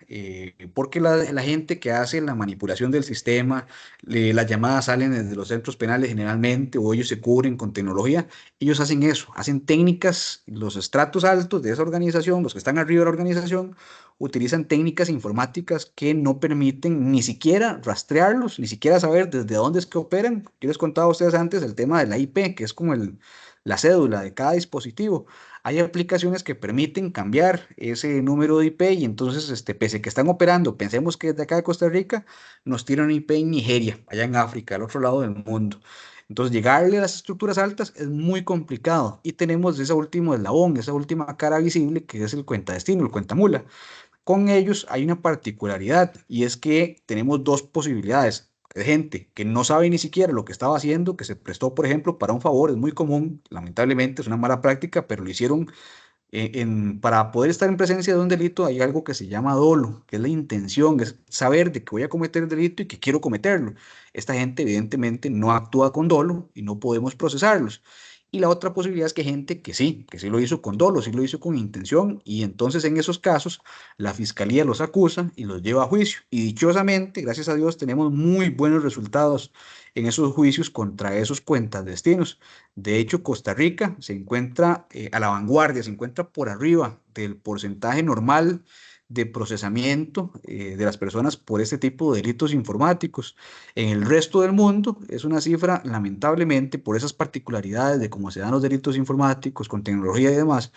porque la gente que hace la manipulación del sistema, las llamadas salen desde los centros penales generalmente, o ellos se cubren con tecnología, ellos hacen eso, hacen técnicas, los estratos altos de esa organización, los que están arriba de la organización, utilizan técnicas informáticas que no permiten ni siquiera rastrearlos, ni siquiera saber desde dónde es que operan. Yo les contaba a ustedes antes el tema de la IP, que es como la cédula de cada dispositivo. Hay aplicaciones que permiten cambiar ese número de IP y entonces, pese a que están operando, pensemos que desde acá de Costa Rica, nos tiran IP en Nigeria, allá en África, al otro lado del mundo. Entonces, llegarle a las estructuras altas es muy complicado y tenemos ese último eslabón, esa última cara visible que es el cuentadestino, el cuentamula. Con ellos hay una particularidad y es que tenemos dos posibilidades. Gente que no sabe ni siquiera lo que estaba haciendo, que se prestó, por ejemplo, para un favor, es muy común, lamentablemente es una mala práctica, pero lo hicieron para poder estar en presencia de un delito. Hay algo que se llama dolo, que es la intención, es saber de que voy a cometer el delito y que quiero cometerlo. Esta gente evidentemente no actúa con dolo y no podemos procesarlos. Y la otra posibilidad es que sí lo hizo con dolo, sí lo hizo con intención, y entonces en esos casos la fiscalía los acusa y los lleva a juicio. Y dichosamente, gracias a Dios, tenemos muy buenos resultados en esos juicios contra esos cuentas destinos. De hecho, Costa Rica se encuentra a la vanguardia, se encuentra por arriba del porcentaje normal de procesamiento de las personas por este tipo de delitos informáticos. En el resto del mundo es una cifra, lamentablemente, por esas particularidades de cómo se dan los delitos informáticos con tecnología y demás,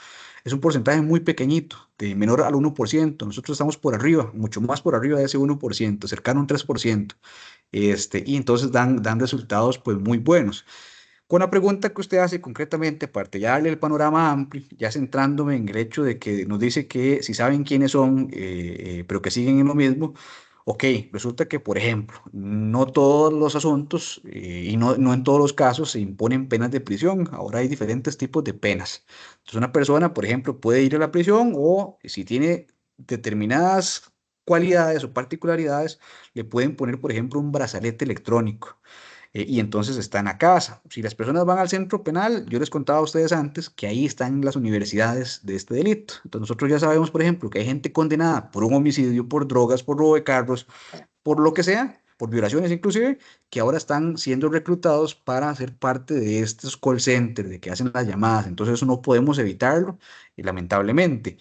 es un porcentaje muy pequeñito, de menor al 1%. Nosotros estamos por arriba, mucho más por arriba de ese 1%, cercano a un 3%. Y entonces dan resultados pues muy buenos. Con la pregunta que usted hace concretamente, aparte de darle el panorama amplio, ya centrándome en el hecho de que nos dice que si saben quiénes son, pero que siguen en lo mismo, ok, resulta que, por ejemplo, no todos los asuntos y no en todos los casos se imponen penas de prisión. Ahora hay diferentes tipos de penas. Entonces, una persona, por ejemplo, puede ir a la prisión o si tiene determinadas cualidades o particularidades, le pueden poner, por ejemplo, un brazalete electrónico y entonces están a casa. Si las personas van al centro penal, yo les contaba a ustedes antes que ahí están las universidades de este delito. Entonces nosotros ya sabemos, por ejemplo, que hay gente condenada por un homicidio, por drogas, por robo de carros, por lo que sea, por violaciones inclusive, que ahora están siendo reclutados para ser parte de estos call centers, de que hacen las llamadas. Entonces eso no podemos evitarlo, lamentablemente.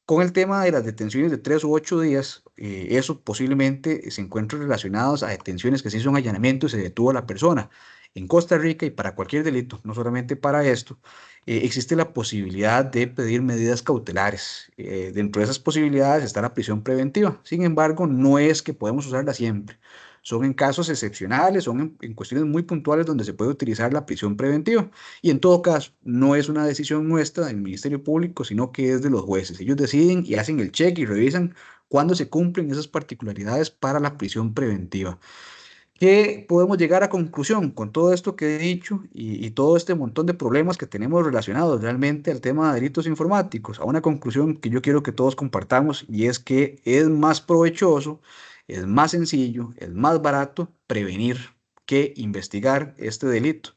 Con el tema de las detenciones de 3 u 8 días, eso posiblemente se encuentre relacionados a detenciones que sí son allanamientos y se detuvo a la persona. En Costa Rica y para cualquier delito, no solamente para esto, existe la posibilidad de pedir medidas cautelares. Dentro de esas posibilidades está la prisión preventiva. Sin embargo, no es que podemos usarla siempre. Son en casos excepcionales, son en cuestiones muy puntuales donde se puede utilizar la prisión preventiva. Y en todo caso, no es una decisión nuestra del Ministerio Público, sino que es de los jueces. Ellos deciden y hacen el check y revisan cuándo se cumplen esas particularidades para la prisión preventiva. ¿Qué podemos llegar a conclusión con todo esto que he dicho y todo este montón de problemas que tenemos relacionados realmente al tema de delitos informáticos? A una conclusión que yo quiero que todos compartamos, y es que es más provechoso, es más sencillo, es más barato prevenir que investigar este delito.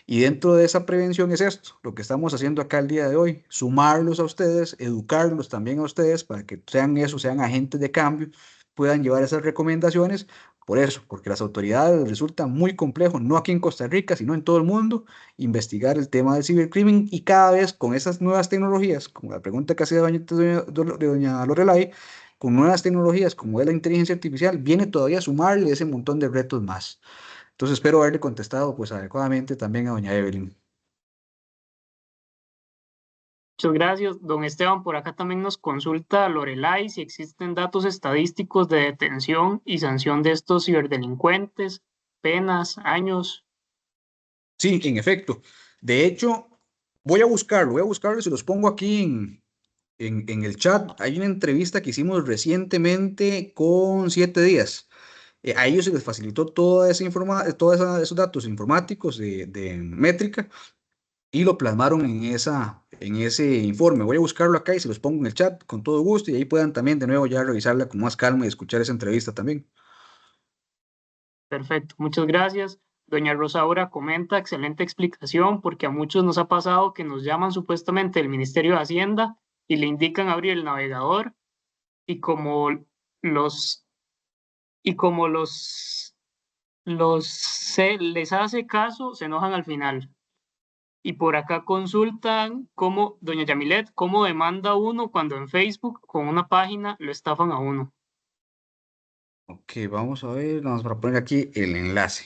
Y dentro de esa prevención es esto, lo que estamos haciendo acá el día de hoy, sumarlos a ustedes, educarlos también a ustedes para que sean eso, sean agentes de cambio, puedan llevar esas recomendaciones. Por eso, porque las autoridades les resulta muy complejo, no aquí en Costa Rica, sino en todo el mundo, investigar el tema del cibercrimen, y cada vez con esas nuevas tecnologías, como la pregunta que hacía doña Lorelai, con nuevas tecnologías como es la inteligencia artificial, viene todavía a sumarle ese montón de retos más. Entonces espero haberle contestado pues adecuadamente también a doña Evelyn. Muchas gracias. Don Esteban, por acá también nos consulta Lorelai si existen datos estadísticos de detención y sanción de estos ciberdelincuentes, penas, años. Sí, en efecto. De hecho, voy a buscarlo y se los pongo aquí en el chat. Hay una entrevista que hicimos recientemente con 7 días. A ellos se les facilitó toda esa esos datos informáticos de métrica y lo plasmaron en ese informe. Voy a buscarlo acá y se los pongo en el chat con todo gusto, y ahí puedan también de nuevo ya revisarla con más calma y escuchar esa entrevista también. Perfecto, muchas gracias. Doña Rosaura comenta, excelente explicación, porque a muchos nos ha pasado que nos llaman supuestamente del Ministerio de Hacienda y le indican abrir el navegador y como los, y como les hace caso, se enojan al final. Y por acá consultan cómo, doña Yamilet, cómo demanda uno cuando en Facebook con una página lo estafan a uno. Ok, vamos a ver, vamos a poner aquí el enlace.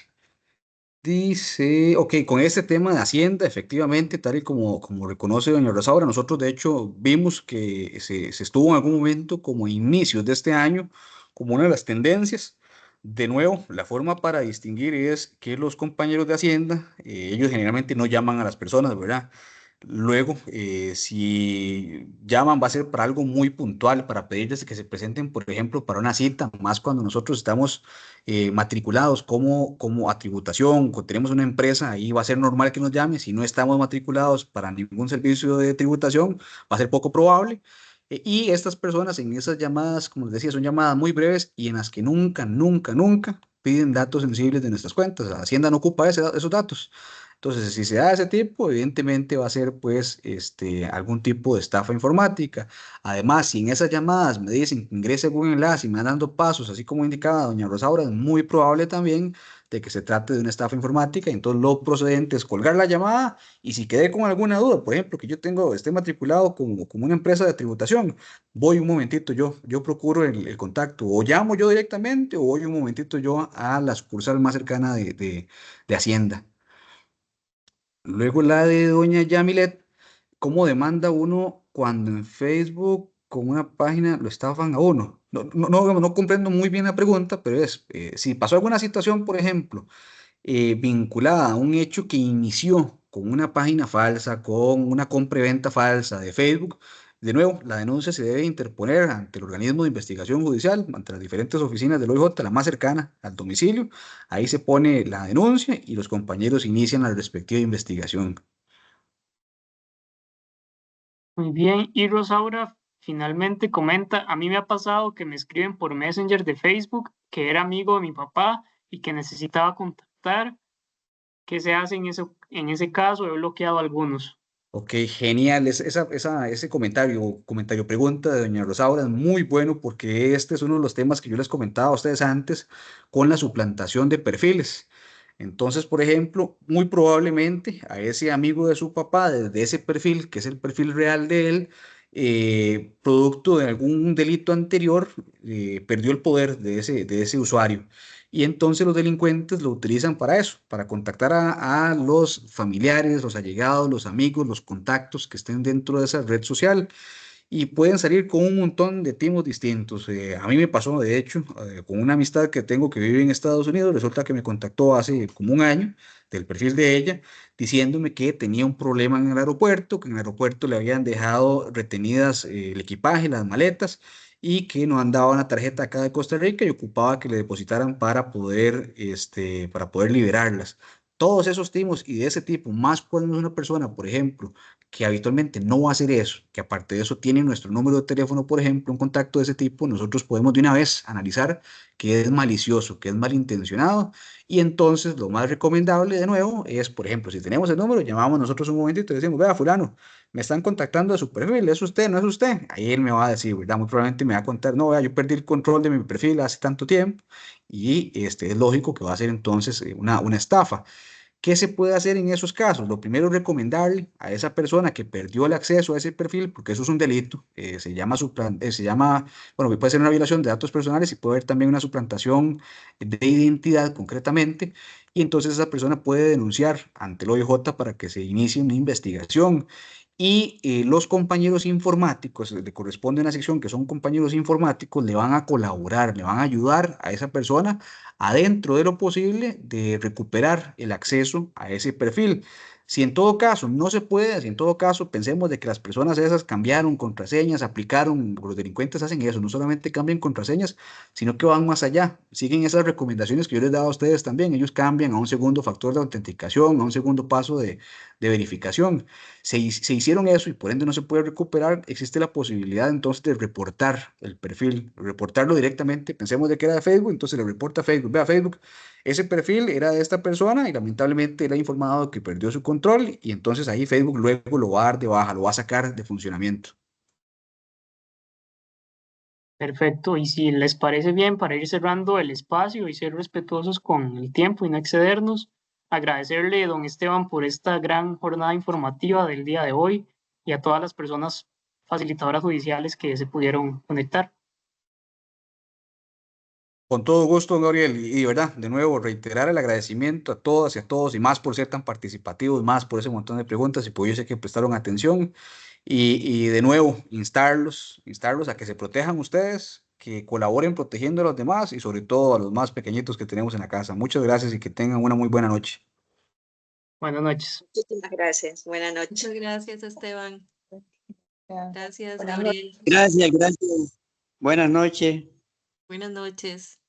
Dice, ok, con este tema de Hacienda, efectivamente, tal y como reconoce doña Rosaura, nosotros de hecho vimos que se estuvo en algún momento como a inicios de este año, como una de las tendencias. De nuevo, la forma para distinguir es que los compañeros de Hacienda, ellos generalmente no llaman a las personas, ¿verdad? Luego, si llaman, va a ser para algo muy puntual, para pedirles que se presenten, por ejemplo, para una cita, más cuando nosotros estamos matriculados como a tributación, o tenemos una empresa, ahí va a ser normal que nos llame. Si no estamos matriculados para ningún servicio de tributación, va a ser poco probable. Y estas personas en esas llamadas, como les decía, son llamadas muy breves y en las que nunca, nunca, nunca piden datos sensibles de nuestras cuentas. Hacienda no ocupa esos datos. Entonces, si se da ese tipo, evidentemente va a ser pues algún tipo de estafa informática. Además, si en esas llamadas me dicen que ingrese a algún enlace y me van dando pasos, así como indicaba doña Rosaura, es muy probable también de que se trate de una estafa informática. Y entonces lo procedente es colgar la llamada y si quedé con alguna duda, por ejemplo, que esté matriculado como una empresa de tributación, voy un momentito yo procuro el contacto, o llamo yo directamente o voy un momentito yo a la sucursal más cercana de Hacienda. Luego la de doña Yamilet, ¿cómo demanda uno cuando en Facebook con una página lo estafan a uno? No comprendo muy bien la pregunta, pero es, si pasó alguna situación, por ejemplo, vinculada a un hecho que inició con una página falsa, con una compra y venta falsa de Facebook, de nuevo, la denuncia se debe interponer ante el organismo de investigación judicial, ante las diferentes oficinas del OIJ, la más cercana al domicilio. Ahí se pone la denuncia y los compañeros inician la respectiva investigación. Muy bien, y Rosaura finalmente comenta, a mí me ha pasado que me escriben por Messenger de Facebook que era amigo de mi papá y que necesitaba contactar. ¿Qué se hace en ese caso? He bloqueado algunos. Ok, genial. Ese comentario pregunta de doña Rosaura es muy bueno porque este es uno de los temas que yo les comentaba a ustedes antes con la suplantación de perfiles. Entonces, por ejemplo, muy probablemente a ese amigo de su papá, desde ese perfil, que es el perfil real de él, producto de algún delito anterior, perdió el poder de ese usuario. Y entonces los delincuentes lo utilizan para eso, para contactar a los familiares, los allegados, los amigos, los contactos que estén dentro de esa red social y pueden salir con un montón de timos distintos. A mí me pasó, de hecho, con una amistad que tengo que vive en Estados Unidos, resulta que me contactó hace como un año del perfil de ella, diciéndome que tenía un problema en el aeropuerto, que en el aeropuerto le habían dejado retenidas el equipaje, las maletas, y que no andaba una tarjeta acá de Costa Rica y ocupaba que le depositaran para poder liberarlas. Todos esos timos y de ese tipo, más cuando es una persona, por ejemplo, que habitualmente no va a hacer eso, que aparte de eso tiene nuestro número de teléfono, por ejemplo, un contacto de ese tipo, nosotros podemos de una vez analizar que es malicioso, que es malintencionado, y entonces lo más recomendable de nuevo es, por ejemplo, si tenemos el número, llamamos nosotros un momentito y decimos, vea, fulano, me están contactando de su perfil, ¿es usted, no es usted? Ahí él me va a decir, ¿verdad? Muy probablemente me va a contar, no, vea, yo perdí el control de mi perfil hace tanto tiempo, y es lógico que va a ser entonces una estafa. ¿Qué se puede hacer en esos casos? Lo primero es recomendarle a esa persona que perdió el acceso a ese perfil, porque eso es un delito, bueno, puede ser una violación de datos personales y puede haber también una suplantación de identidad concretamente, y entonces esa persona puede denunciar ante el OIJ para que se inicie una investigación. Y los compañeros informáticos, le corresponde una sección que son compañeros informáticos, le van a colaborar, le van a ayudar a esa persona adentro de lo posible de recuperar el acceso a ese perfil. Si en todo caso no se puede, si en todo caso pensemos de que las personas esas cambiaron contraseñas, aplicaron, los delincuentes hacen eso, no solamente cambian contraseñas, sino que van más allá, siguen esas recomendaciones que yo les daba a ustedes también, ellos cambian a un segundo factor de autenticación, a un segundo paso de verificación. Se hicieron eso y por ende no se puede recuperar, existe la posibilidad entonces de reportar el perfil, reportarlo directamente, pensemos de que era de Facebook, entonces le reporta a Facebook, vea Facebook, ese perfil era de esta persona y lamentablemente él ha informado que perdió su control y entonces ahí Facebook luego lo va a dar de baja, lo va a sacar de funcionamiento. Perfecto, y si les parece bien, para ir cerrando el espacio y ser respetuosos con el tiempo y no excedernos, agradecerle, don Esteban, por esta gran jornada informativa del día de hoy y a todas las personas facilitadoras judiciales que se pudieron conectar. Con todo gusto, don Gabriel, y de verdad, de nuevo, reiterar el agradecimiento a todas y a todos, y más por ser tan participativos, más por ese montón de preguntas, y por yo sé que prestaron atención, y de nuevo, instarlos a que se protejan ustedes, que colaboren protegiendo a los demás, y sobre todo a los más pequeñitos que tenemos en la casa. Muchas gracias y que tengan una muy buena noche. Buenas noches. Muchísimas gracias. Buenas noches. Muchas gracias, Esteban. Gracias, Buenas Gabriel. Gracias, gracias. Buenas noches. Buenas noches.